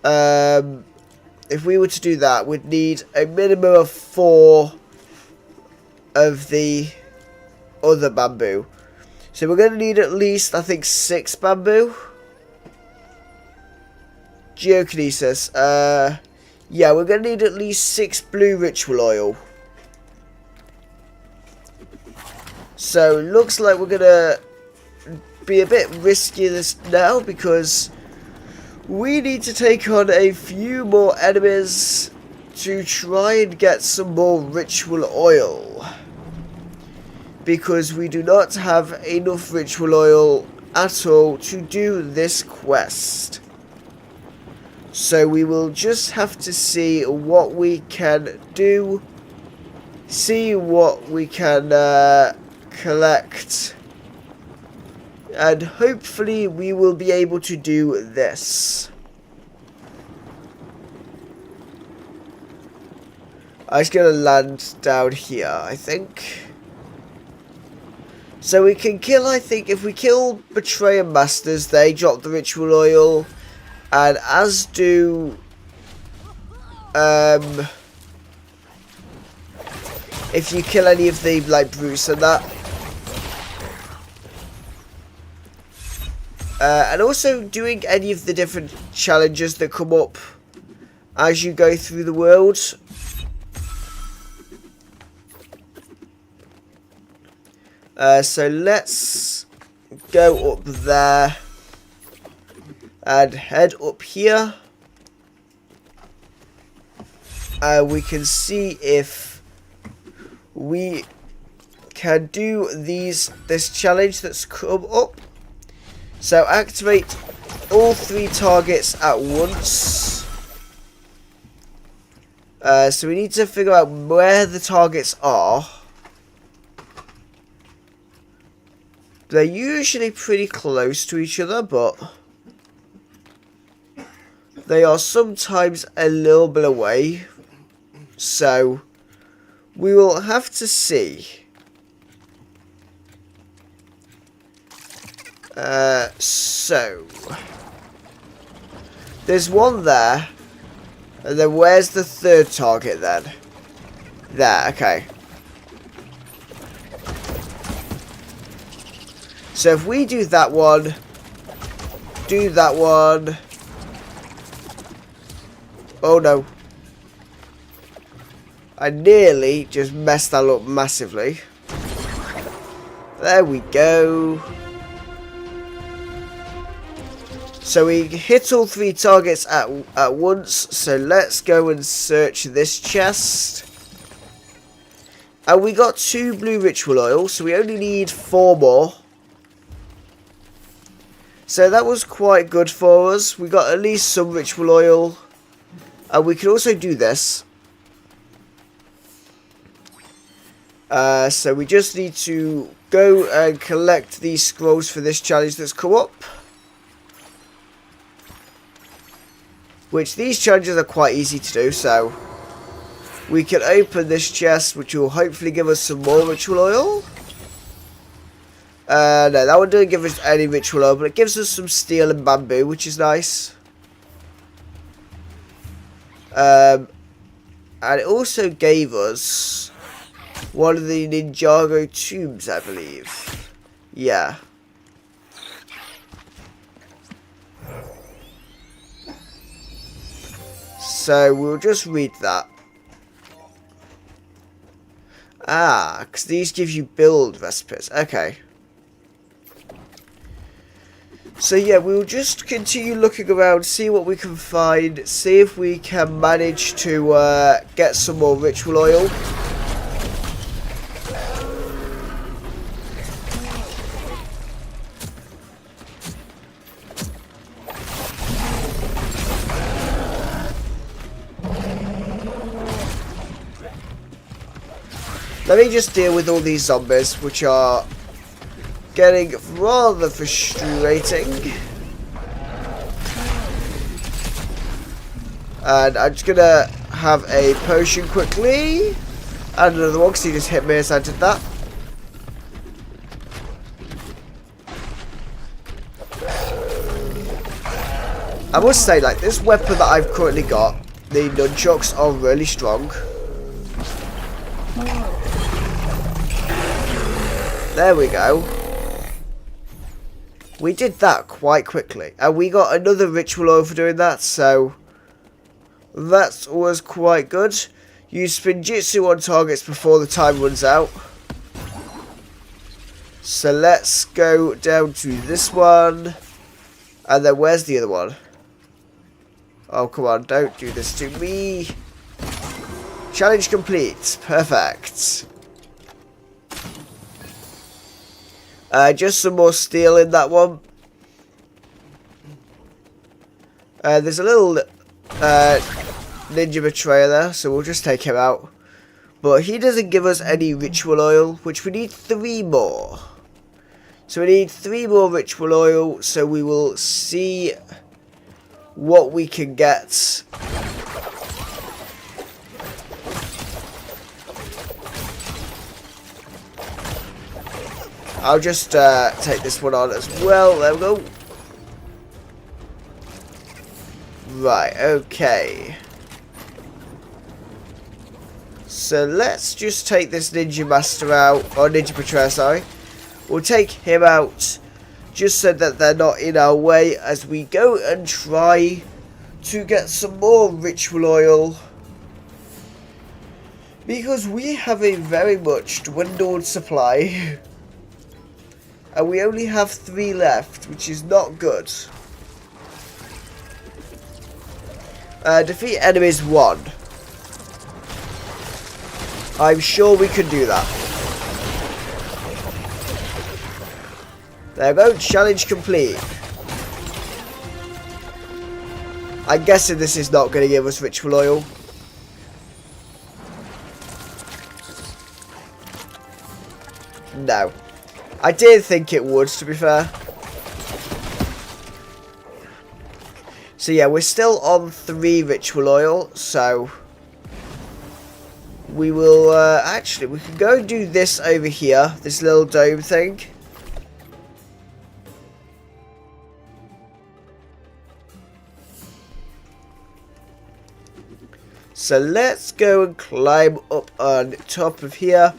[SPEAKER 1] if we were to do that, we'd need a minimum of 4 of the other bamboo. So we're going to need at least, I think, 6 bamboo. Geokinesis. Yeah, we're going to need at least 6 blue ritual oil. So, looks like we're going to be a bit risky this now, because we need to take on a few more enemies to try and get some more ritual oil. Because we do not have enough ritual oil at all to do this quest. So we will just have to see what we can do. See what we can collect. And hopefully we will be able to do this. I'm just going to land down here, I think. So we can kill, I think, if we kill Betrayer Masters, they drop the ritual oil. And as do if you kill any of the, like, Bruce and that. And also doing any of the different challenges that come up as you go through the world. So let's go up there and head up here. We can see if we can do this challenge that's come up. So activate all 3 targets at once. So we need to figure out where the targets are. They're usually pretty close to each other, but they are sometimes a little bit away. So we will have to see. So there's one there. And then where's the third target then? There, okay. So if we do that one, oh no. I nearly just messed that up massively. There we go. So we hit all 3 targets at once. So let's go and search this chest. And we got 2 blue ritual oil. So we only need 4 more. So that was quite good for us. We got at least some ritual oil. And we can also do this. So we just need to go and collect these scrolls for this challenge that's come up. Which these challenges are quite easy to do, so we can open this chest, which will hopefully give us some more ritual oil. No, that one doesn't give us any ritual oil, but it gives us some steel and bamboo, which is nice. And it also gave us one of the Ninjago tubes, I believe. Yeah. So we'll just read that. Ah, because these give you build recipes. Okay. So yeah, we'll just continue looking around, see what we can find, see if we can manage to get some more ritual oil. Let me just deal with all these zombies, which are getting rather frustrating. And I'm just gonna have a potion quickly. And another one, because he just hit me as I did that. I must say, like, this weapon that I've currently got, the nunchucks are really strong. There we go. We did that quite quickly. And we got another ritual oil for doing that, so that was quite good. Use Spinjitzu on targets before the time runs out. So let's go down to this one. And then where's the other one? Oh, come on, don't do this to me. Challenge complete. Perfect. Just some more steel in that one. There's a little ninja betrayer there, so we'll just take him out. But he doesn't give us any ritual oil, which we need 3 more. So we need 3 more ritual oil, so we will see what we can get. I'll just take this one on as well. There we go. Right, okay. So let's just take this Ninja Master out, or Ninja Betrayer, sorry. We'll take him out just so that they're not in our way as we go and try to get some more ritual oil. Because we have a very much dwindled supply. And we only have 3 left, which is not good. Defeat enemies 1. I'm sure we can do that. There we go, challenge complete. I'm guessing this is not going to give us ritual oil. No. I did think it would, to be fair. So yeah, we're still on 3 ritual oil, so we will, actually, we can go and do this over here, this little dome thing. So let's go and climb up on top of here.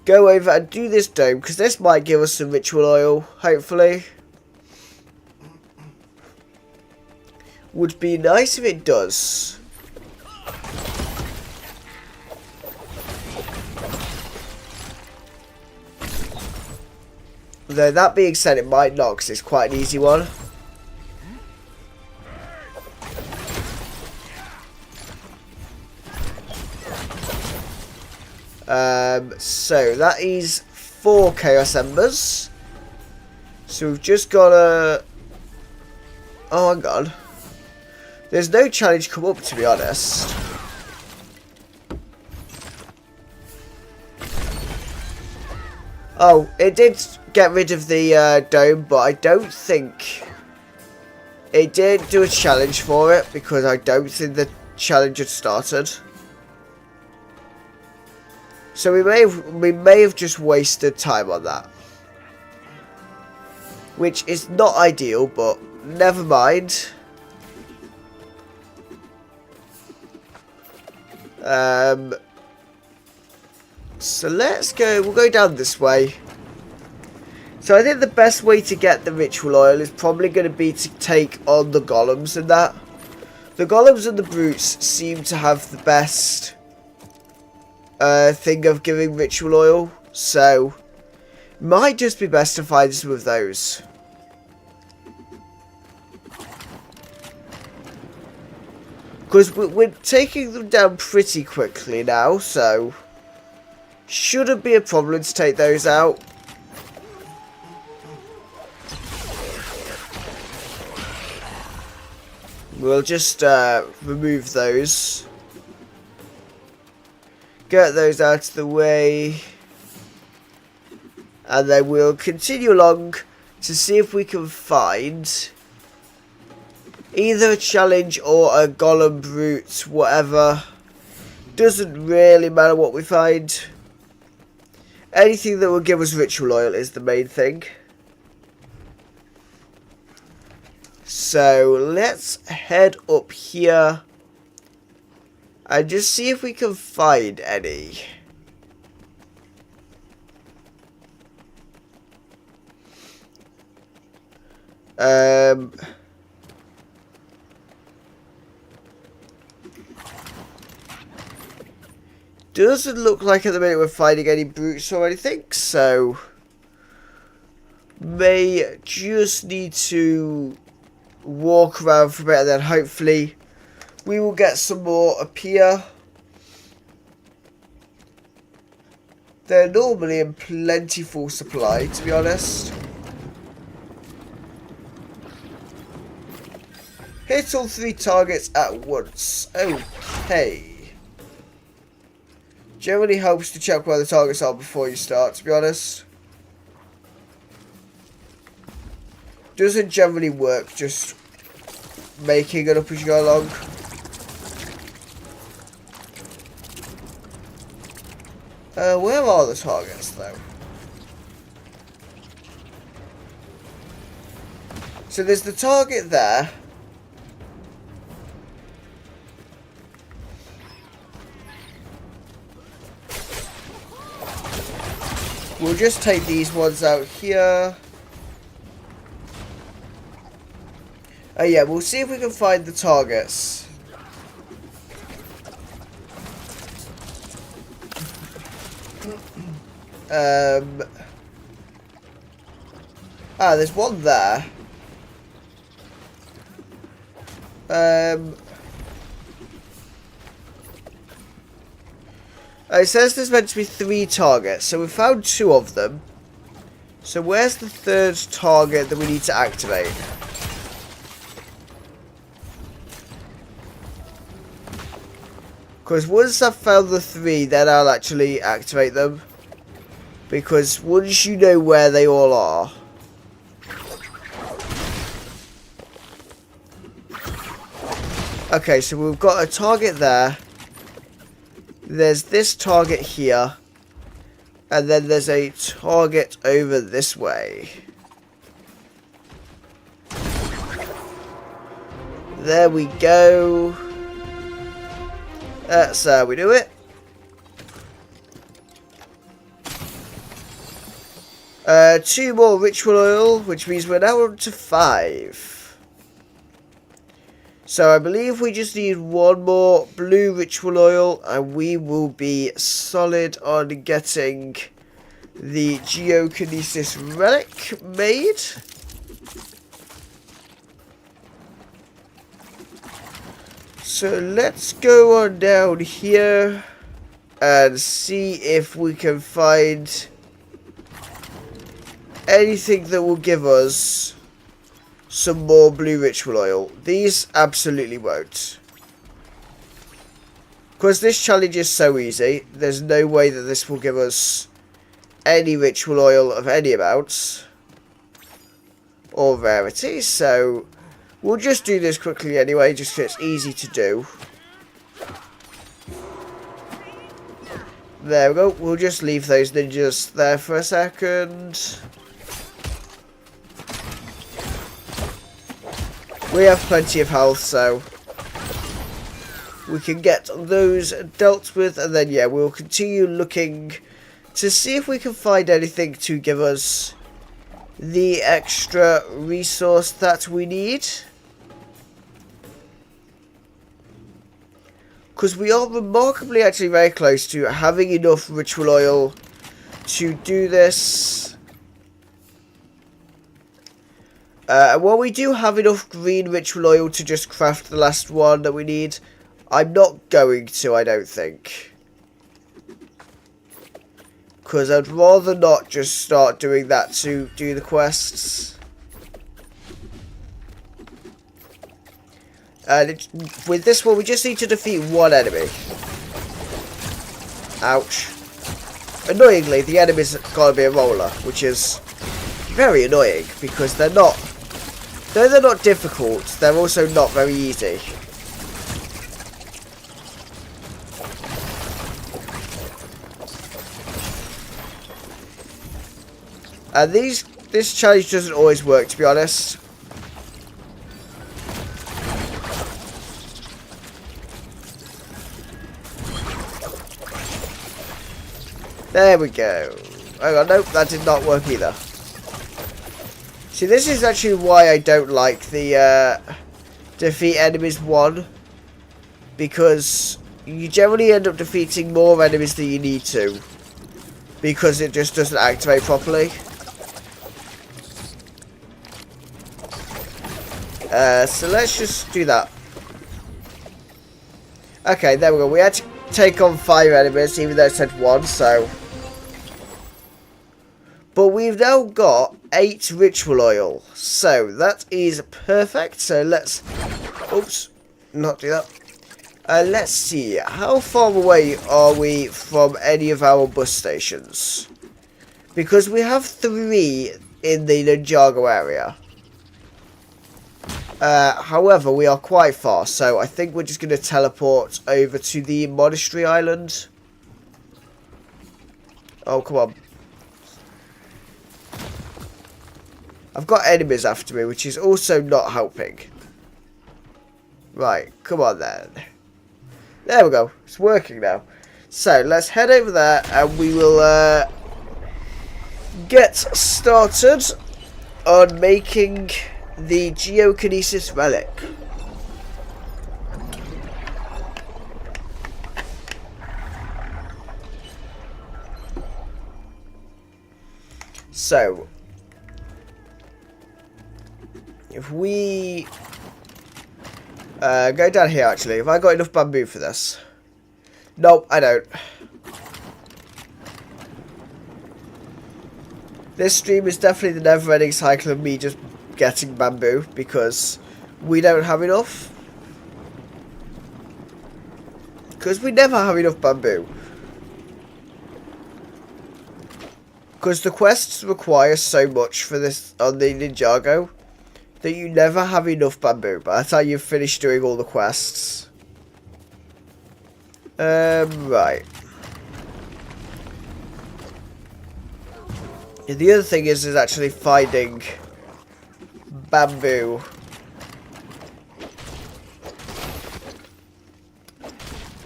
[SPEAKER 1] Go over and do this dome, because this might give us some ritual oil, hopefully. Would be nice if it does. Though that being said, it might not, because it's quite an easy one. So that is 4 Chaos Embers. So we've just got to... Oh, hang on. There's no challenge come up, to be honest. Oh, it did get rid of the dome, but I don't think... It did do a challenge for it, because I don't think the challenge had started. So we may have just wasted time on that. Which is not ideal, but never mind. So let's go, we'll go down this way. So I think the best way to get the ritual oil is probably going to be to take on the golems and that. The golems and the brutes seem to have the best thing of giving ritual oil, so might just be best to find some of those. Because we're taking them down pretty quickly now, so shouldn't be a problem to take those out. We'll just remove those. Get those out of the way. And then we'll continue along to see if we can find either a challenge or a golem brute, whatever. Doesn't really matter what we find. Anything that will give us ritual oil is the main thing. So let's head up here and just see if we can find any. Doesn't look like at the minute we're finding any brutes or anything, so may just need to walk around for a bit and then hopefully we will get some more appear. They're normally in plentiful supply, to be honest. Hit all 3 targets at once. Okay. Generally helps to check where the targets are before you start, to be honest. Doesn't generally work, just making it up as you go along. Where are the targets, though? So there's the target there. We'll just take these ones out here. Oh yeah, we'll see if we can find the targets. There's one there. It says there's meant to be 3 targets, so we found 2 of them. So where's the 3rd target that we need to activate? Because once I've found the 3, then I'll actually activate them. Because once you know where they all are... Okay, so we've got a target there. There's this target here. And then there's a target over this way. There we go. That's how we do it. Two more ritual oil, which means we're now up to 5. So I believe we just need one more blue ritual oil and we will be solid on getting the Geokinesis relic made. So let's go on down here and see if we can find anything that will give us some more blue ritual oil. These absolutely won't. Because this challenge is so easy, there's no way that this will give us any ritual oil of any amount or rarity, so we'll just do this quickly anyway, just so it's easy to do. There we go, we'll just leave those ninjas there for a second. We have plenty of health, so we can get those dealt with, and then yeah, we'll continue looking to see if we can find anything to give us the extra resource that we need. Because we are remarkably actually very close to having enough ritual oil to do this. While we do have enough green ritual oil to just craft the last one that we need, I'm not going to, I don't think. Because I'd rather not just start doing that to do the quests. And with this one, we just need to defeat one enemy. Ouch. Annoyingly, the enemy's got to be a roller, which is very annoying because they're not... Though they're not difficult, they're also not very easy. And this challenge doesn't always work, to be honest. There we go. Hang on, nope, that did not work either. See, this is actually why I don't like the defeat enemies 1. Because you generally end up defeating more enemies than you need to. Because it just doesn't activate properly. So let's just do that. Okay, there we go. We had to take on 5 enemies, even though it said 1, so... But we've now got 8 ritual oil. So that is perfect. So let's... Oops. Not do that. Let's see. How far away are we from any of our bus stations? Because we have 3 in the Ninjago area. However, we are quite far. So I think we're just going to teleport over to the Monastery Island. Oh, come on. I've got enemies after me, which is also not helping. Right, come on then. There we go. It's working now. So, let's head over there and we will get started on making the Geokinesis relic. So... if we go down here, actually, have I got enough bamboo for this? Nope, I don't. This stream is definitely the never-ending cycle of me just getting bamboo because we don't have enough. Because we never have enough bamboo. Because the quests require so much for this on the Ninjago that you never have enough bamboo by the time you've finished doing all the quests. Right. And the other thing is actually finding bamboo.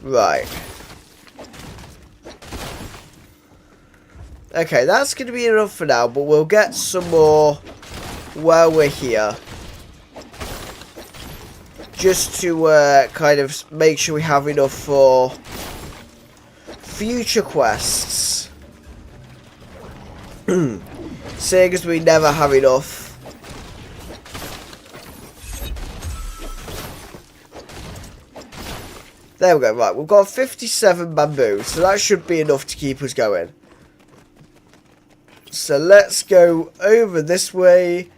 [SPEAKER 1] Right. Okay, that's going to be enough for now, but we'll get some more while we're here. Just to kind of make sure we have enough for future quests. Seeing as we never have enough. There we go, right, we've got 57 bamboo, so that should be enough to keep us going. So let's go over this way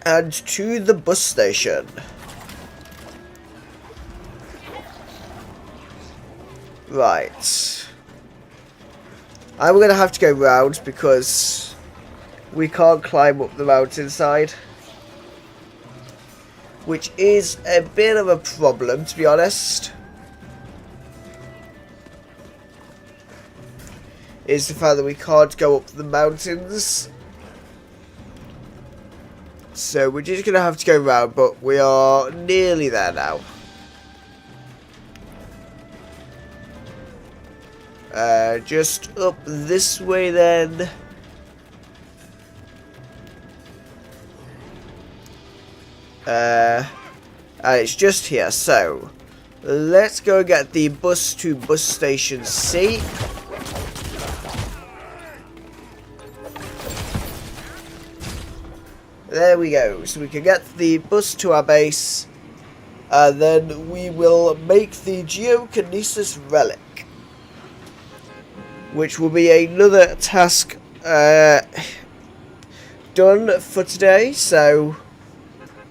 [SPEAKER 1] and to the bus station. Right. I'm going to have to go round because we can't climb up the mountainside. Which is a bit of a problem, to be honest. Is the fact that we can't go up the mountains. So we're just going to have to go round, but we are nearly there now. Just up this way then. And it's just here, so let's go get the bus to bus station C. There we go, so we can get the bus to our base, and then we will make the Geokinesis Relic, which will be another task done for today, so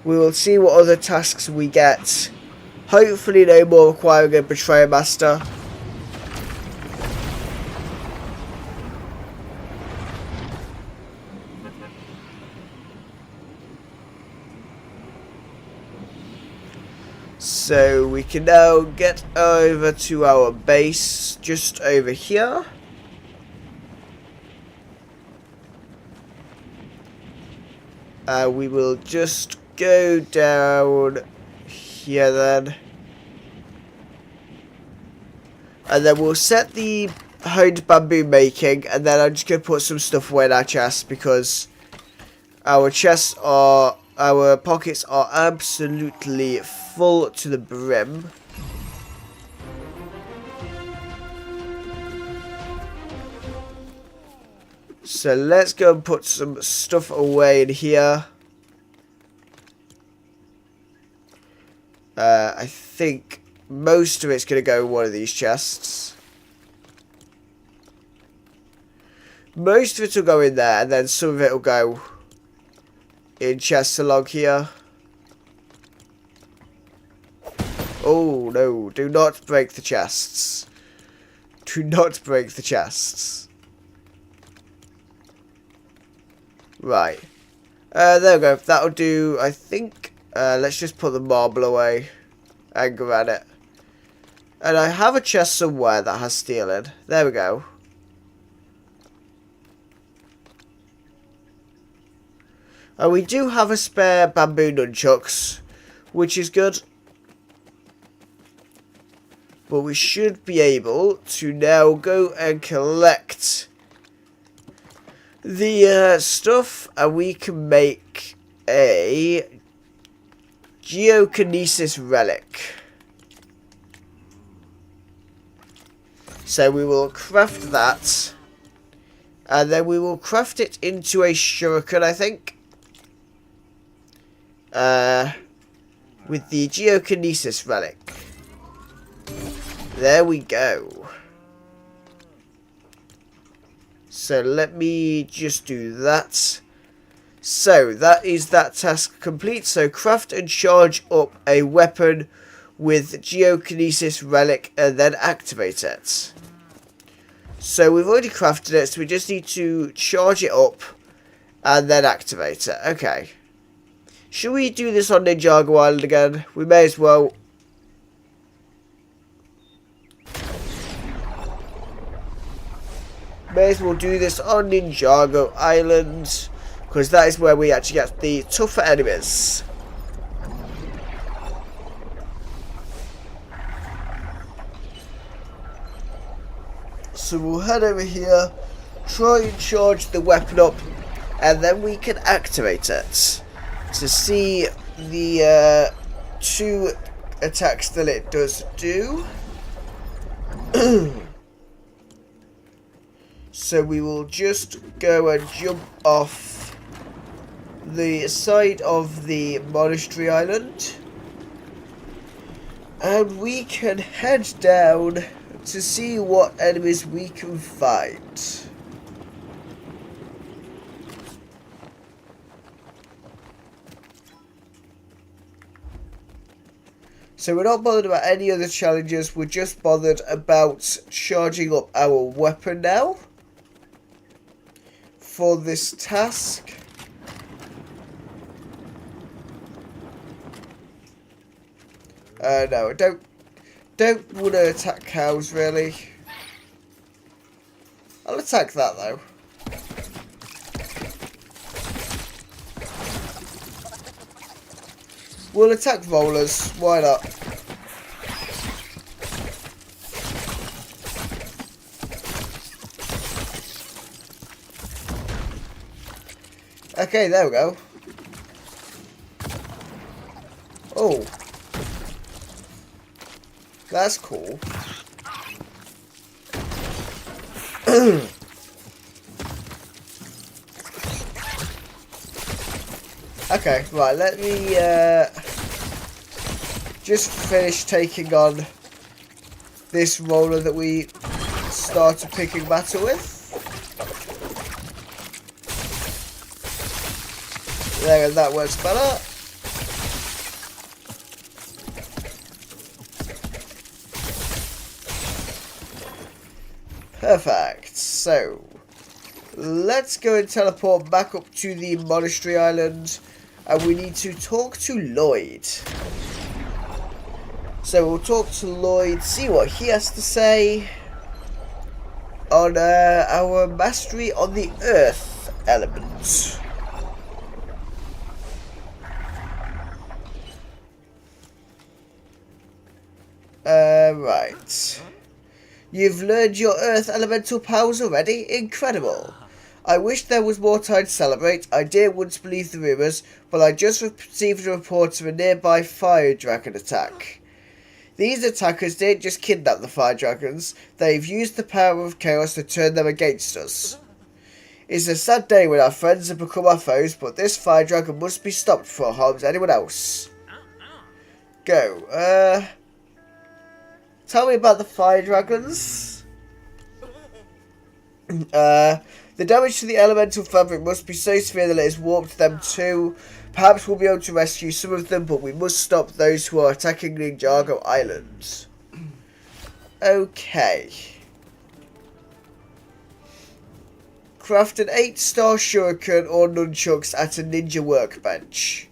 [SPEAKER 1] we will see what other tasks we get. Hopefully no more requiring a Betrayer Master. So we can now get over to our base just over here. We will just go down here then. And then we'll set the honed bamboo making, and then I'm just going to put some stuff away in our chests because our pockets are absolutely full to the brim. So let's go and put some stuff away in here. I think most of it's going to go in one of these chests. Most of it will go in there, and then some of it will go in chests along here. Oh no, do not break the chests. Do not break the chests. Right. There we go. That'll do, I think. Let's just put the marble away and granite. And I have a chest somewhere that has steel in. There we go. And we do have a spare bamboo nunchucks, which is good. But we should be able to now go and collect the stuff, and we can make a Geokinesis Relic. So we will craft that, and then we will craft it into a shuriken, I think. With the Geokinesis Relic. There we go. So let me just do that. So that is that task complete. So craft and charge up a weapon with Geokinesis Relic and then activate it. So we've already crafted it, so we just need to charge it up and then activate it. Okay. Should we do this on Ninjago Island again? We may as well. May as well do this on Ninjago Island, because that is where we actually get the tougher enemies. So we'll head over here, try and charge the weapon up, and then we can activate it to see the 2 attacks that it does do. So we will just go and jump off the side of the monastery island, and we can head down to see what enemies we can find. So we're not bothered about any other challenges, we're just bothered about charging up our weapon now for this task. No, don't want to attack cows, really. I'll attack that, though. We'll attack rollers, why not? Okay, there we go. Oh. That's cool. Okay, right, let me just finish taking on this roller that we started picking battle with. There, that works better. Perfect. So, let's go and teleport back up to the monastery island, and we need to talk to Lloyd. So we'll talk to Lloyd, see what he has to say on our mastery on the earth element. Right. You've learned your earth elemental powers already? Incredible. I wish there was more time to celebrate. I dare once believe the rumours, but I just received a report of a nearby fire dragon attack. These attackers didn't just kidnap the fire dragons, they've used the power of chaos to turn them against us. It's a sad day when our friends have become our foes, but this fire dragon must be stopped before it harms anyone else. Go. Tell me about the fire dragons. The damage to the elemental fabric must be so severe that it has warped them too. Perhaps we'll be able to rescue some of them, but we must stop those who are attacking Ninjago Island. Okay. Craft an 8-star shuriken or nunchucks at a ninja workbench.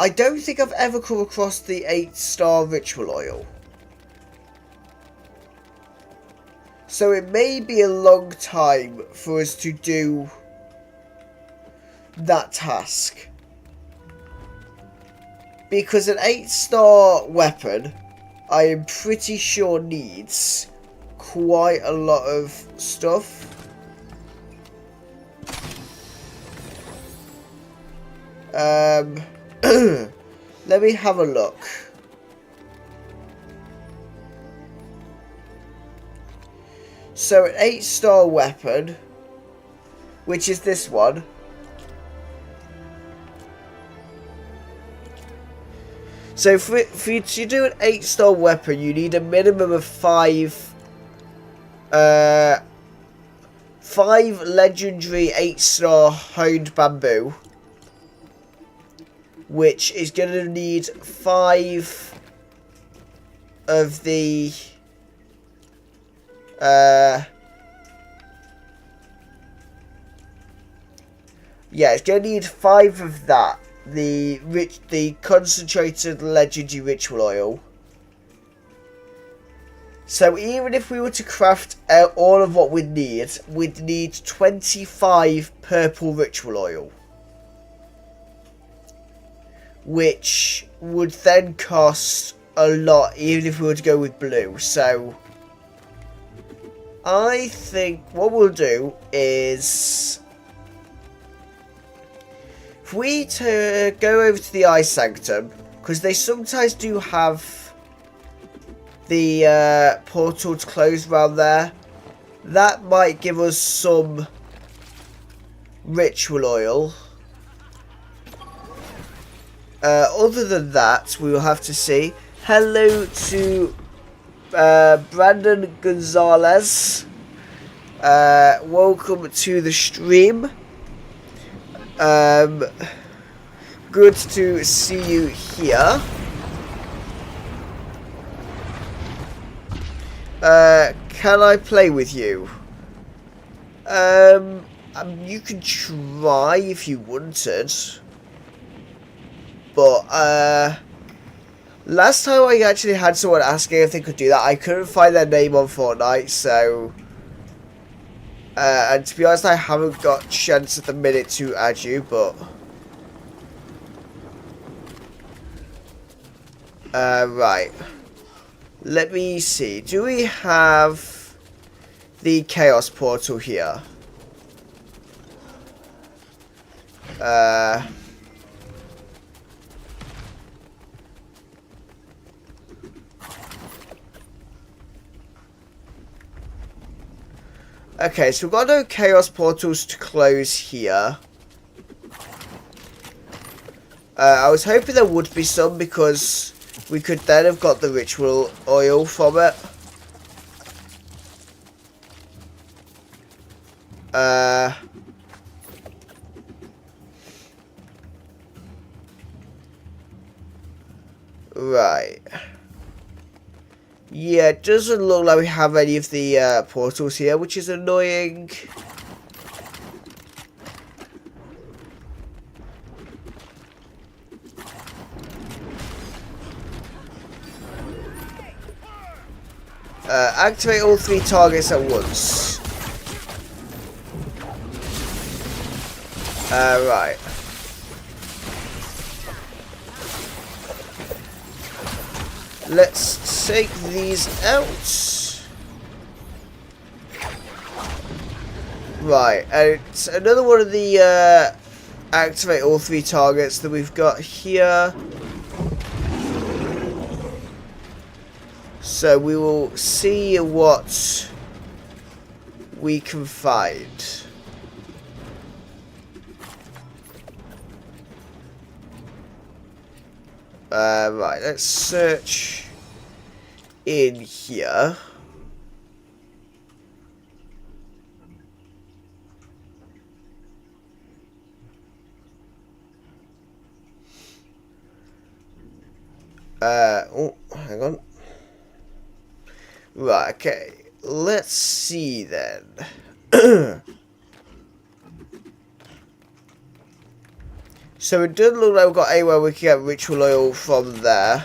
[SPEAKER 1] I don't think I've ever come across the 8-star ritual oil. So it may be a long time for us to do that task. Because an 8-star weapon, I am pretty sure needs quite a lot of stuff. Let me have a look. So an 8-star weapon, which is this one. So for you to do an 8-star weapon, you need a minimum of 5 legendary 8-star honed bamboo, which is going to need 5 of the Yeah, it's going to need 5 of that. The concentrated legendary ritual oil. So even if we were to craft all of what we'd need 25 purple ritual oil. Which would then cost a lot even if we were to go with blue. So I think what we'll do is, if we go over to the Ice Sanctum, because they sometimes do have the portals closed around there, that might give us some ritual oil. Other than that, we will have to see. Hello to Brandon Gonzalez. Welcome to the stream. Good to see you here. Can I play with you? You can try if you wanted. But, last time I actually had someone asking if they could do that, I couldn't find their name on Fortnite, so... and to be honest, I haven't got a chance at the minute to add you, but... right. Let me see. Do we have the Chaos Portal here? Okay, so we've got no Chaos Portals to close here. I was hoping there would be some because we could then have got the ritual oil from it. Right. Yeah, it doesn't look like we have any of the portals here, which is annoying. Activate all 3 targets at once. Right. Let's take these out. Right, and it's another one of the activate all 3 targets that we've got here. So we will see what we can find. Right, let's search in here. Oh, hang on. Right, okay. Let's see then. So it doesn't look like we've got anywhere we can get ritual oil from there.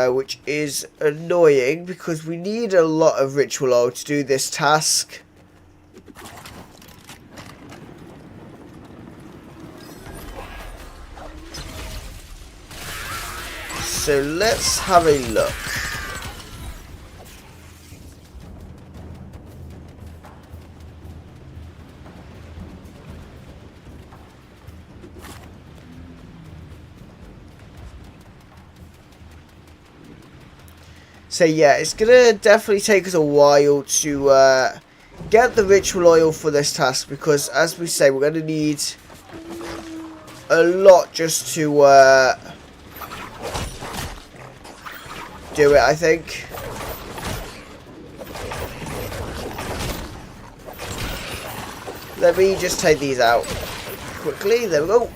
[SPEAKER 1] Which is annoying because we need a lot of ritual oil to do this task. So let's have a look. So yeah, it's gonna definitely take us a while to get the ritual oil for this task because, as we say, we're gonna need a lot just to do it, I think. Let me just take these out quickly. There we go.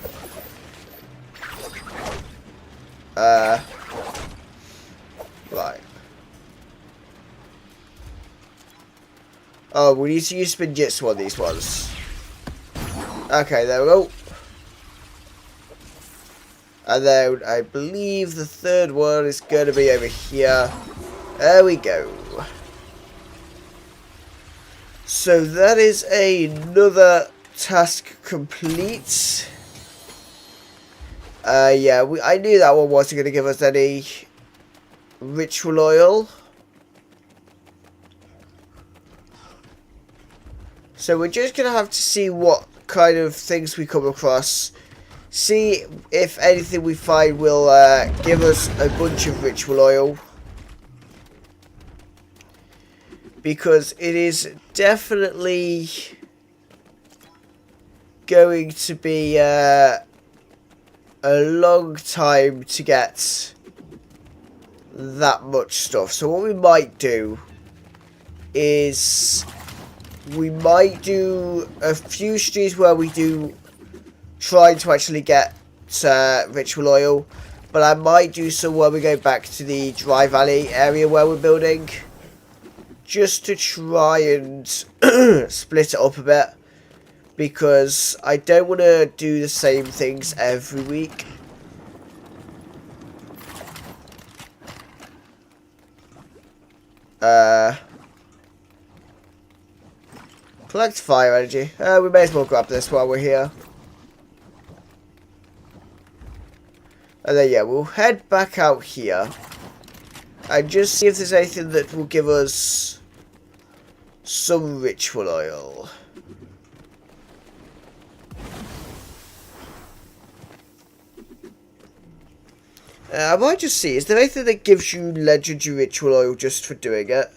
[SPEAKER 1] Oh, we need to use Spinjitzu on these ones. Okay, there we go. And then I believe the third one is going to be over here. There we go. So that is another task complete. Yeah, I knew that one wasn't going to give us any ritual oil. So we're just going to have to see what kind of things we come across. See if anything we find will give us a bunch of ritual oil. Because it is definitely going to be a long time to get that much stuff. So what we might do is we might do a few streams where we do try to actually get ritual oil, but I might do some where we go back to the dry valley area where we're building, just to try and split it up a bit, because I don't want to do the same things every week. Collect fire energy. We may as well grab this while we're here. And then yeah, we'll head back out here and just see if there's anything that will give us some ritual oil. I might just see, is there anything that gives you legendary ritual oil just for doing it?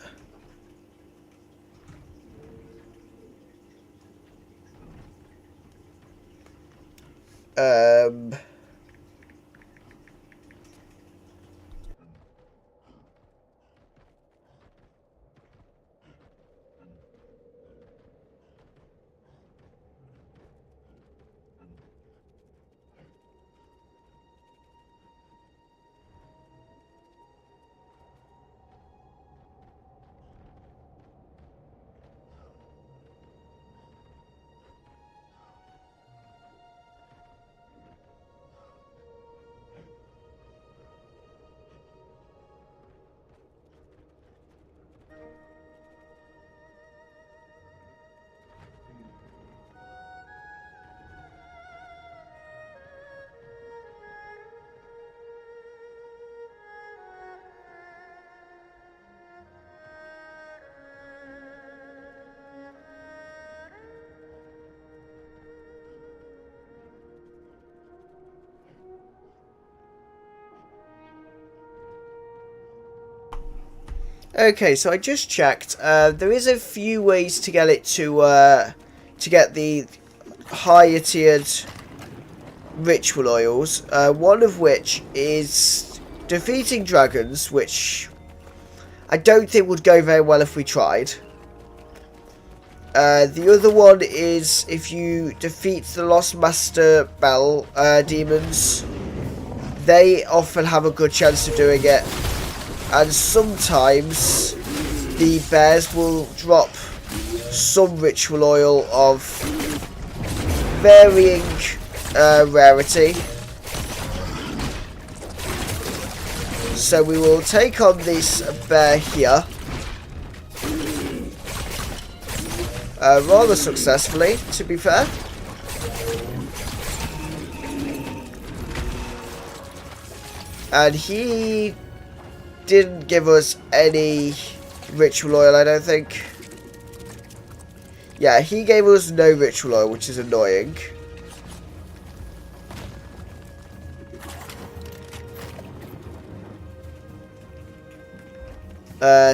[SPEAKER 1] Okay, so I just checked. There is a few ways to get it to get the higher tiered ritual oils. One of which is defeating dragons, which I don't think would go very well if we tried. The other one is if you defeat the Lost Master Bell demons. They often have a good chance of doing it. And sometimes the bears will drop some ritual oil of varying rarity. So we will take on this bear here. Rather successfully, to be fair. And he didn't give us any ritual oil, I don't think. Yeah, he gave us no ritual oil, which is annoying.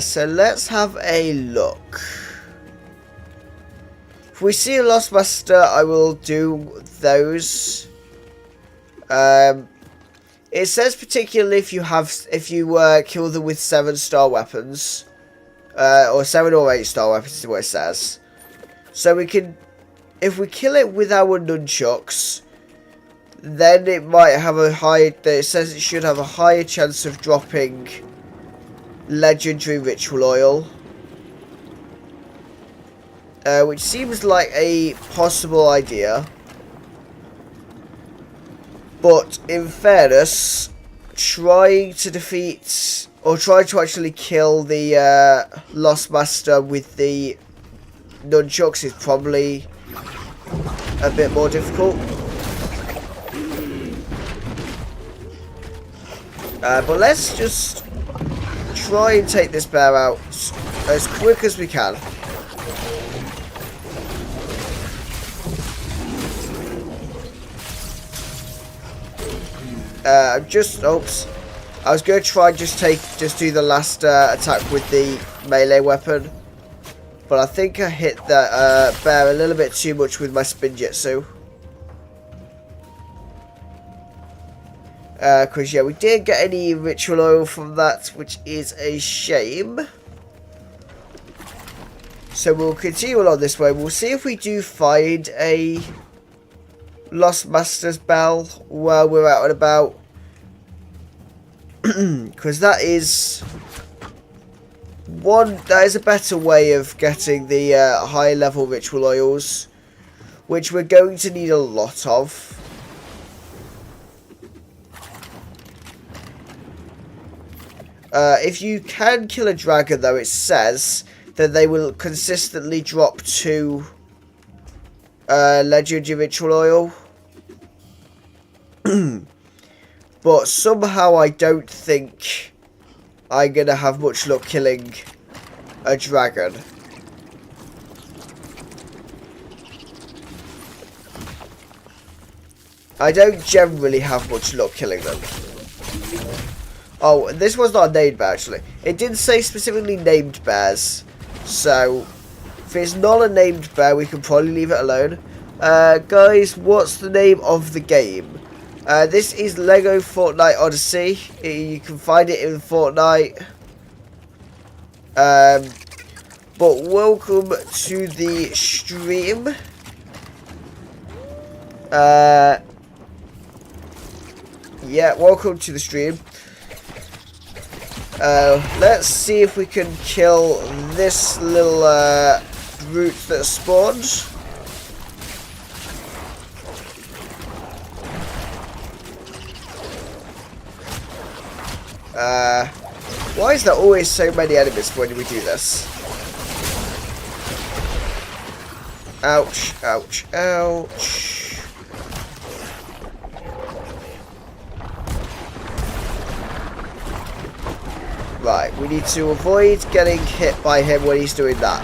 [SPEAKER 1] So let's have a look. If we see a Lost Master, I will do those. It says particularly if you kill them with 7-star weapons, or 7 or 8-star weapons is what it says. So we can, if we kill it with our nunchucks, then it might have a high. It says it should have a higher chance of dropping legendary ritual oil. which seems like a possible idea. But in fairness, trying to defeat or trying to actually kill the Lost Master with the nunchucks is probably a bit more difficult. But let's just try and take this bear out as quick as we can. Oops. I was going to try and just do the last attack with the melee weapon. But I think I hit that bear a little bit too much with my spinjitzu. Because, yeah, we didn't get any ritual oil from that, which is a shame. So we'll continue on this way. We'll see if we do find a Lost Master's Bell while we're out and about. Because that is a better way of getting the high level ritual oils, which we're going to need a lot of. If you can kill a dragon, though, it says that they will consistently drop 2 legendary ritual oil. But somehow I don't think I'm going to have much luck killing a dragon. I don't generally have much luck killing them. Oh, this was not a named bear, actually. It didn't say specifically named bears. So, if it's not a named bear, we can probably leave it alone. Guys, what's the name of the game? This is Lego Fortnite Odyssey. You can find it in Fortnite. But welcome to the stream. Yeah, welcome to the stream. Let's see if we can kill this little brute that spawned. Why is there always so many enemies when we do this? Ouch, ouch, ouch. Right, we need to avoid getting hit by him when he's doing that.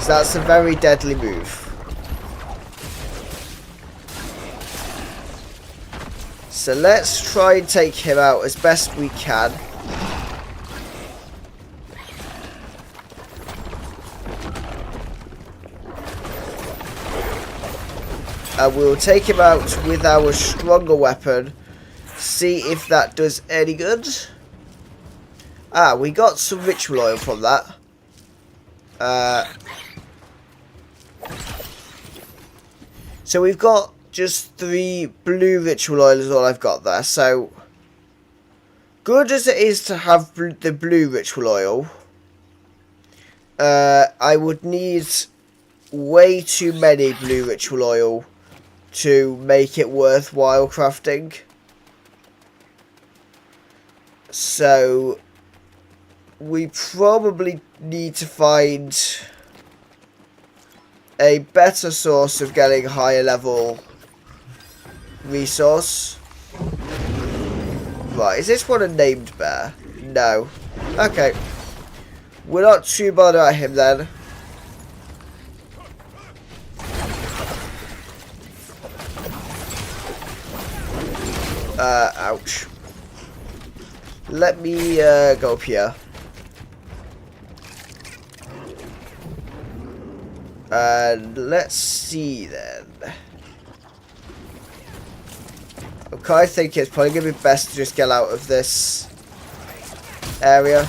[SPEAKER 1] So that's a very deadly move. So let's try and take him out as best we can. And we'll take him out with our stronger weapon. See if that does any good. Ah, we got some ritual oil from that. So we've got just 3 blue ritual oil is all I've got there. So, good as it is to have the blue ritual oil, I would need way too many blue ritual oil to make it worthwhile crafting. So, we probably need to find a better source of getting higher level resource. Right, is this one a named bear? No. Okay. We're not too bothered at him then. Ouch. Let me go up here. And let's see then. Okay, I think it's probably going to be best to just get out of this area.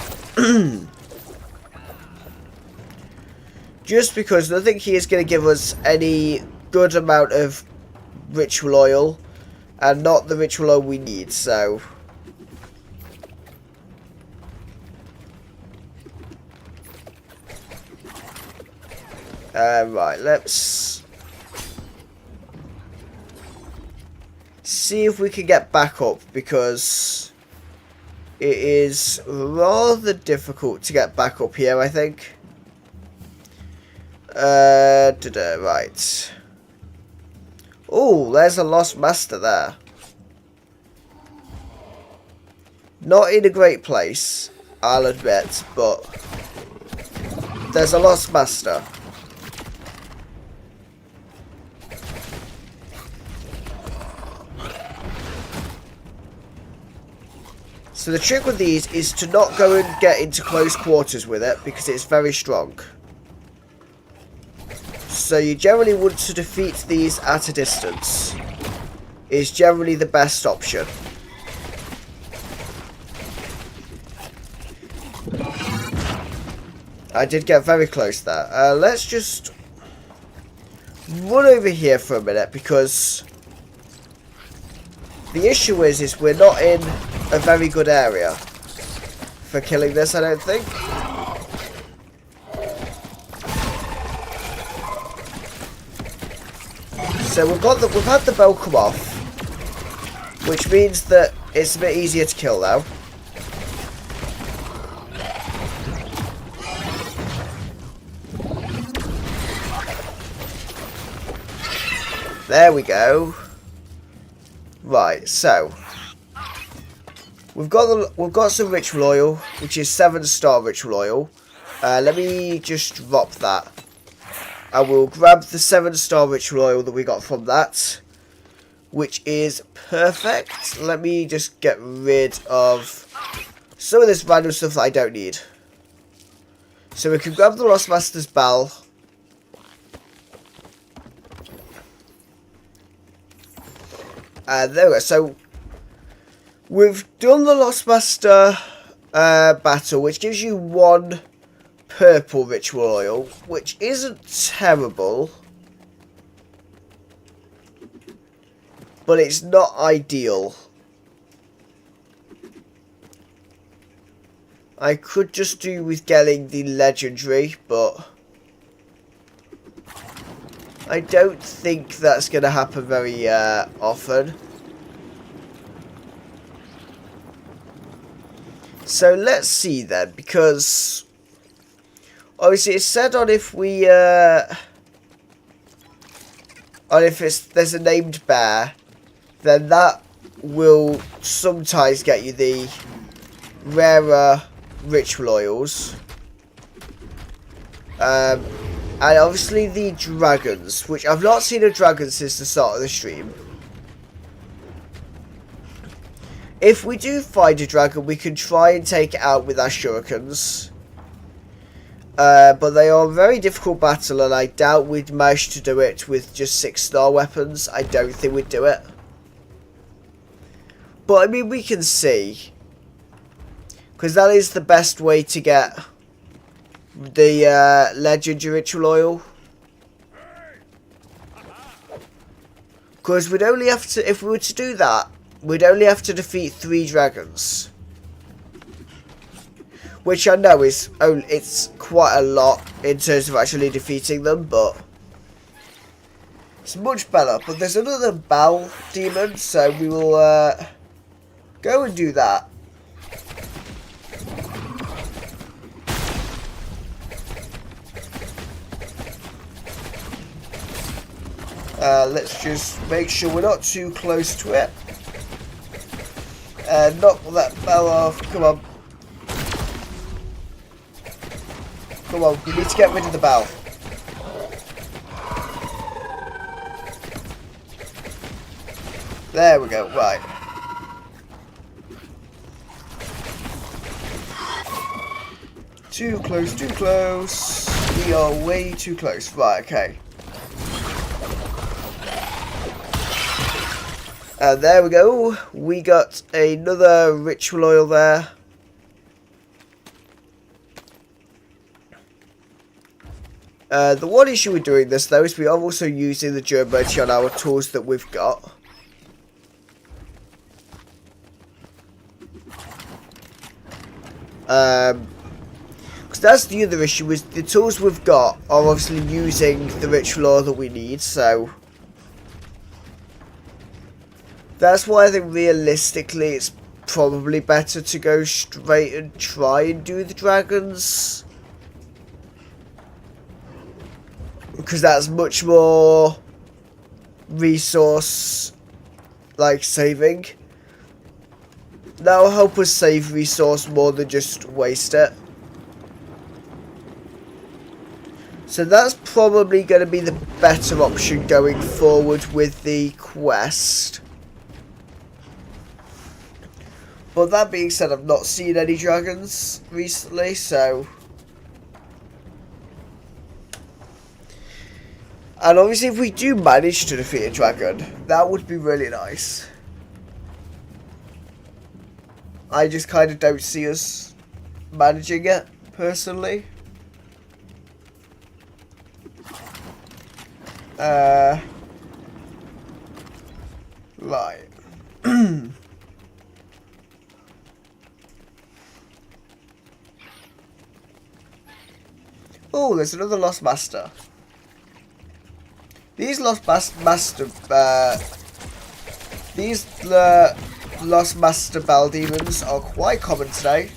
[SPEAKER 1] Just because I don't think he is going to give us any good amount of ritual oil. And not the ritual oil we need, so... Right, let's see if we can get back up, because it is rather difficult to get back up here, I think. Right. Oh, there's a lost master there. Not in a great place, I'll admit, but there's a lost master. So the trick with these is to not go and get into close quarters with it, because it's very strong. So you generally want to defeat these at a distance. Is generally the best option. I did get very close there. Let's just run over here for a minute, because the issue is we're not in a very good area for killing this, I don't think. So we've had the bell come off, which means that it's a bit easier to kill now. There we go. Right, so we've got some ritual oil, which is 7-star ritual oil. Let me just drop that. I will grab the 7-star ritual oil that we got from that, which is perfect. Let me just get rid of some of this random stuff that I don't need. So we can grab the Lost Master's Bell. And there we go. So we've done the Lost Master battle, which gives you 1 purple ritual oil, which isn't terrible, but it's not ideal. I could just do with getting the legendary, but I don't think that's going to happen very often. So let's see then, because obviously it's said on if we there's a named bear, then that will sometimes get you the rarer ritual oils. And obviously the dragons, which I've not seen a dragon since the start of the stream. If we do find a dragon, we can try and take it out with our shurikens. But they are a very difficult battle, and I doubt we'd manage to do it with just 6-star weapons. I don't think we'd do it. But I mean, we can see, because that is the best way to get the legendary ritual oil. Because we'd only have to, if we were to do that, we'd only have to defeat 3 dragons. Which I know is it's quite a lot in terms of actually defeating them, but it's much better. But there's another Bell demon, so we will go and do that. Let's just make sure we're not too close to it. Knock that Bell off. Come on. Come on, we need to get rid of the Bell. There we go, right. Too close, too close. We are way too close. Right, okay. And there we go. We got another ritual oil there. The one issue with doing this, though, is we are also using the durability on our tools that we've got. Because that's the other issue, is the tools we've got are obviously using the ritual oil that we need, so that's why I think realistically it's probably better to go straight and try and do the dragons, because that's much more resource like saving. That'll help us save resource more than just waste it. So that's probably going to be the better option going forward with the quest. But that being said, I've not seen any dragons recently, so... And obviously if we do manage to defeat a dragon, that would be really nice. I just kind of don't see us managing it, personally. Right. Oh, there's another Lost Master. These Lost Master Bell demons are quite common today.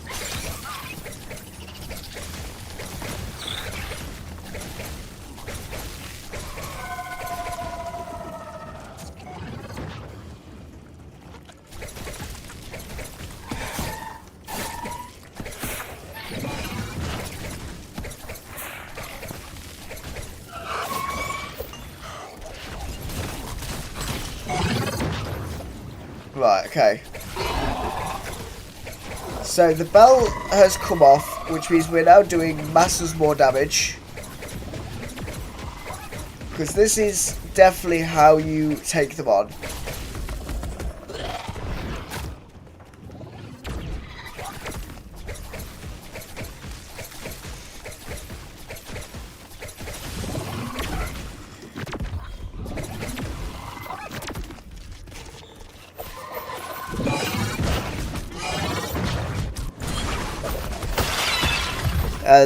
[SPEAKER 1] Right, okay. So the bell has come off, which means we're now doing masses more damage. Because this is definitely how you take them on.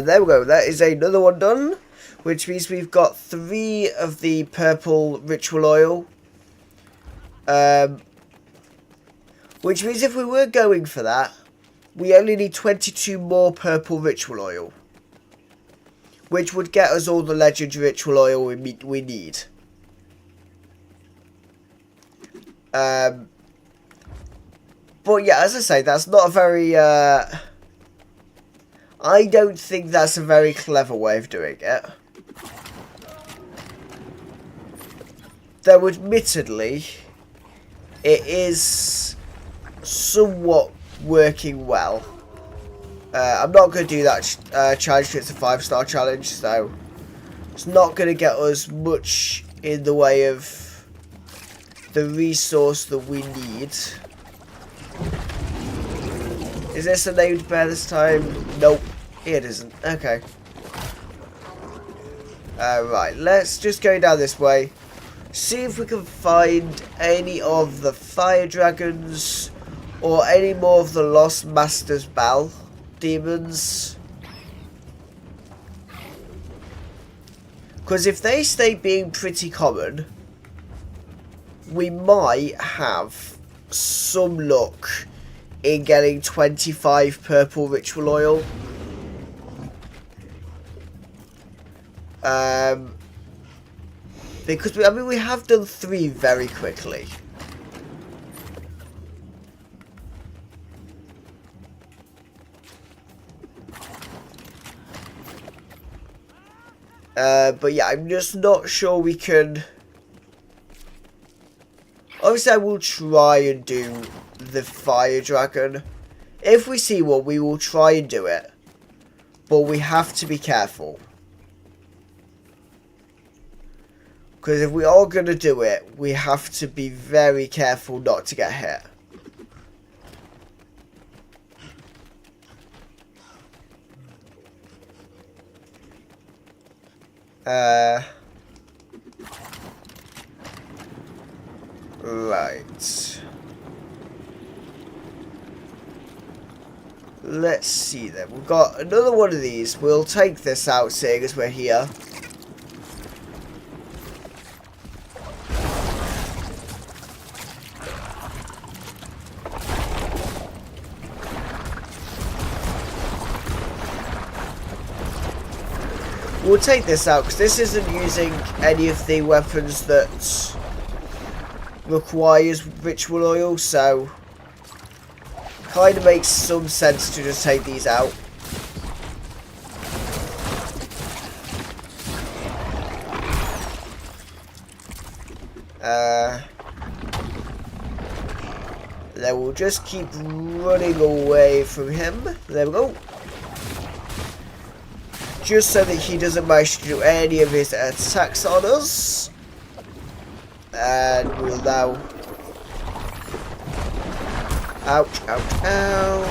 [SPEAKER 1] There we go, that is another one done, which means we've got 3 of the purple ritual oil. Which means if we were going for that, we only need 22 more purple ritual oil. Which would get us all the legend ritual oil we need. But yeah, as I say, that's not a very... I don't think that's a very clever way of doing it. Though admittedly, it is somewhat working well. I'm not going to do that challenge because it's a 5-star challenge, so it's not going to get us much in the way of the resource that we need. Is this a named bear this time? Nope, it isn't. Okay. Right, let's just go down this way. See if we can find any of the fire dragons or any more of the Lost Master's Bell demons. Because if they stay being pretty common, we might have some luck in getting 25 purple ritual oil. Because we have done 3 very quickly. But yeah, I'm just not sure we can... Obviously, I will try and do the fire dragon. If we see one, we will try and do it. But we have to be careful. Because if we are going to do it, we have to be very careful not to get hit. Right. let's see then. We've got another one of these. We'll take this out, seeing as we're here. We'll take this out because this isn't using any of the weapons that requires ritual oil, so kind of makes some sense to just take these out. Then we'll just keep running away from him. There we go. Just so that he doesn't manage to do any of his attacks on us. And we'll now... Ouch, ouch, ouch.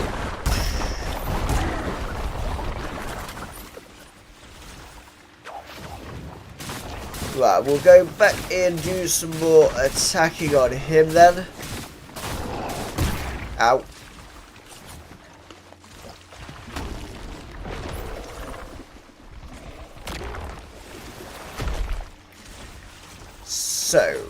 [SPEAKER 1] Right, we'll go back in and do some more attacking on him then. Ow. So,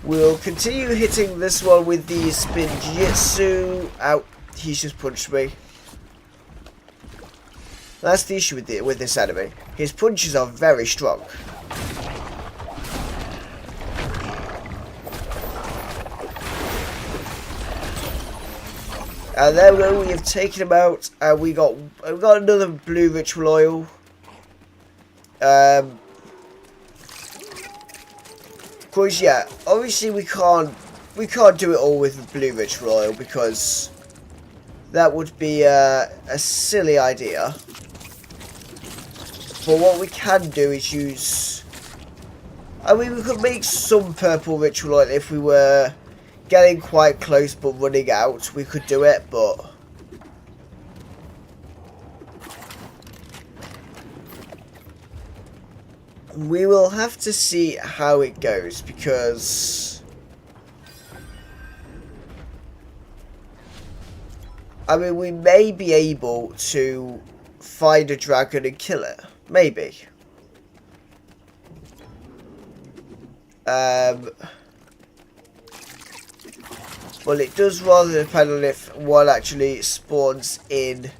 [SPEAKER 1] we'll continue hitting this one with the spin jitsu. Ow, he's just punched me. That's the issue with this enemy. His punches are very strong. And there we go, we have taken him out, and we got another blue ritual oil. Cause yeah, obviously we can't do it all with blue ritual oil because that would be a silly idea. But what we can do is use, I mean, we could make some purple ritual oil if we were getting quite close but running out. We could do it, but we will have to see how it goes because I mean, we may be able to find a dragon and kill it. Maybe. Well, it does rather depend on if one actually spawns in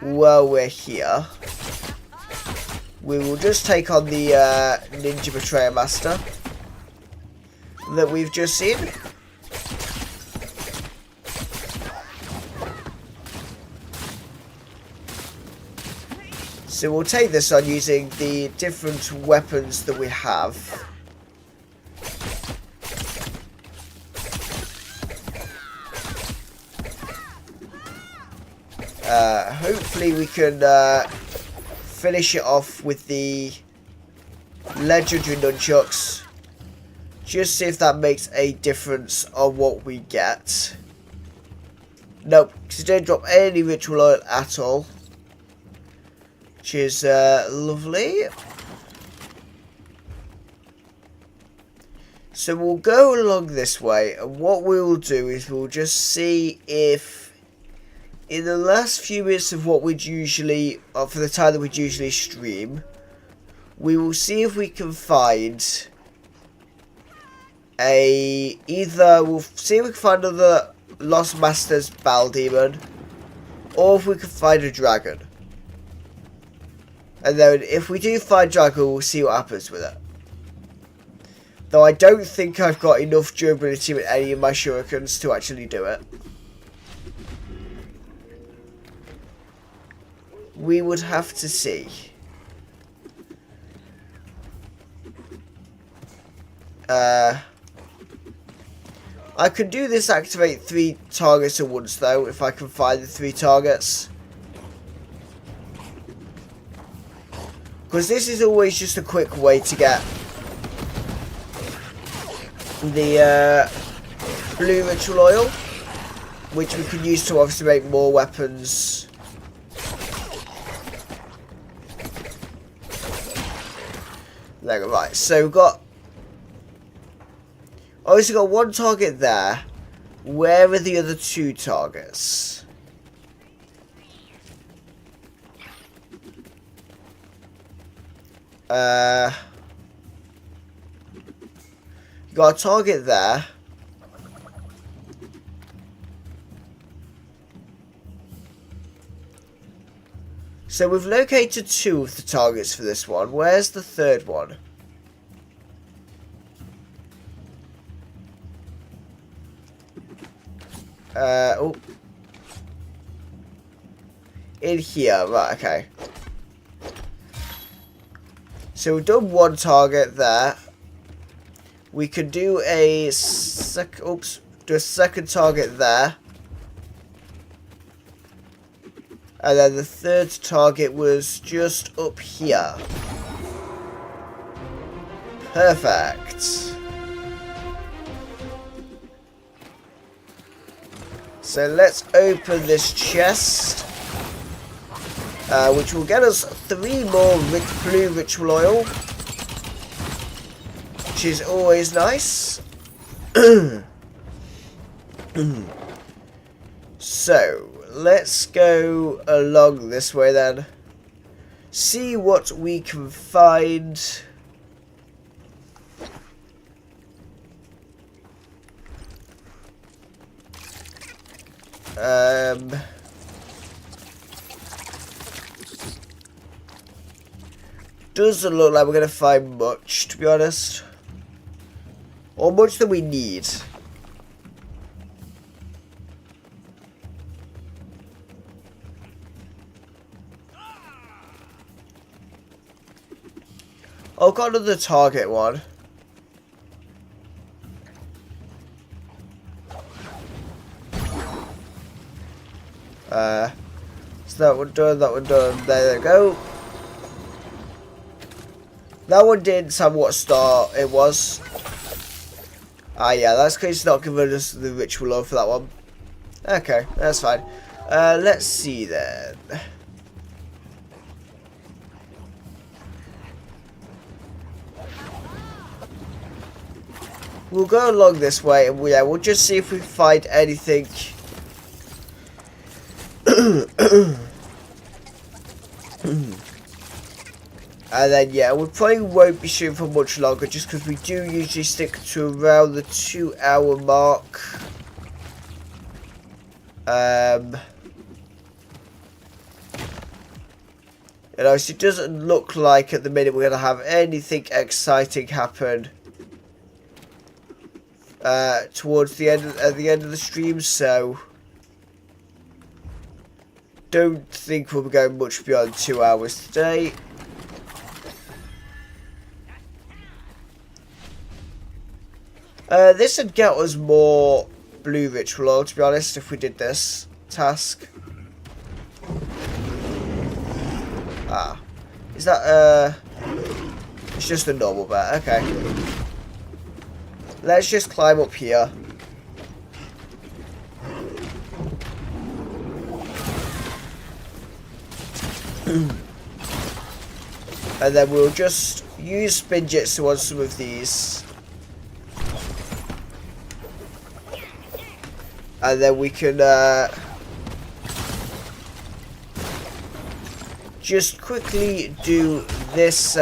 [SPEAKER 1] while we're here. We will just take on the Ninja Betrayer Master that we've just seen. So we'll take this on using the different weapons that we have. Hopefully we can finish it off with the legendary nunchucks. Just see if that makes a difference on what we get. Nope, because it didn't drop any ritual oil at all. Which is lovely. So we'll go along this way, and what we'll do is we'll just see if in the last few minutes of what we'd usually, or for the time that we'd usually stream, we will see if we can find we'll see if we can find another Lost Masters Battle Demon, or if we can find a dragon. And then if we do find dragon, we'll see what happens with it. Though I don't think I've got enough durability with any of my shurikens to actually do it. We would have to see. I could do this activate 3 targets at once though, if I can find the 3 targets. Because this is always just a quick way to get the blue ritual oil, which we can use to obviously make more weapons. There we go, right, so we've got Obviously got one target there. Where are the other two targets? Got a target there. So we've located two of the targets for this one. Where's the third one? Oh. In here, right, okay. So we've done one target there. We could do a second target there. And then the third target was just up here. Perfect. So let's open this chest. Which will get us 3 more blue ritual oil. Which is always nice. So, let's go along this way then. See what we can find. Doesn't look like we're going to find much, to be honest. Or much that we need. Oh, got another target one. So that one done, that one done. There they go. That one didn't tell me what star it was. Ah, yeah, that's because it's not giving us the ritual love for that one. Okay, that's fine. Let's see then. We'll go along this way, and we'll just see if we find anything. And then, yeah, we probably won't be shooting for much longer, just because we do usually stick to around the 2-hour mark. You know, so it doesn't look like at the minute we're going to have anything exciting happen towards the end at the end of the stream, so don't think we'll be going much beyond 2 hours today. This would get us more blue ritual oil, to be honest, if we did this task. Ah. Is that, it's just a normal bear, okay. Let's just climb up here. And then we'll just use spin jitsu on some of these. And then we can just quickly do this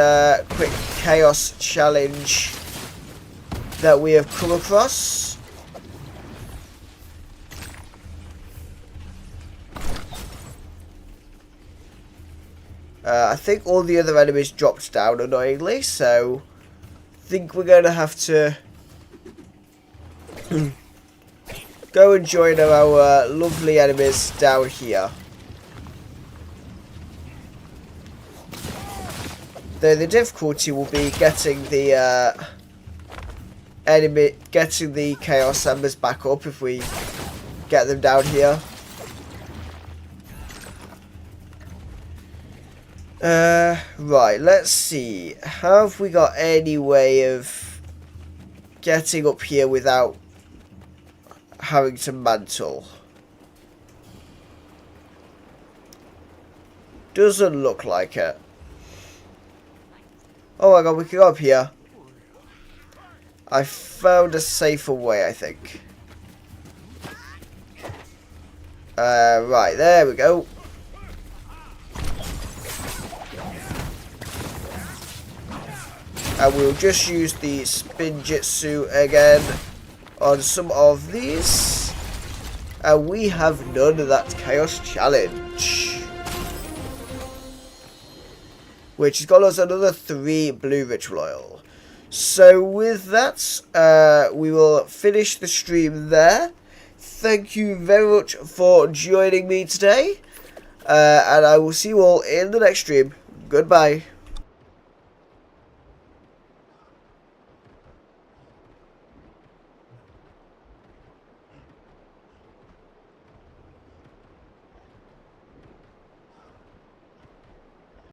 [SPEAKER 1] quick chaos challenge that we have come across. I think all the other enemies dropped down annoyingly, so I think we're going to have to go and join our lovely enemies down here. Though the difficulty will be getting the getting the chaos embers back up if we get them down here. Right, let's see. Have we got any way of getting up here without having to mantle? Doesn't look like it. Oh my god, we can go up here. I found a safer way, I think. Right, there we go. And we'll just use the Spinjitzu again on some of these. And we have done that Chaos Challenge. Which has got us another 3 blue ritual oil. So with that, we will finish the stream there. Thank you very much for joining me today. And I will see you all in the next stream. Goodbye.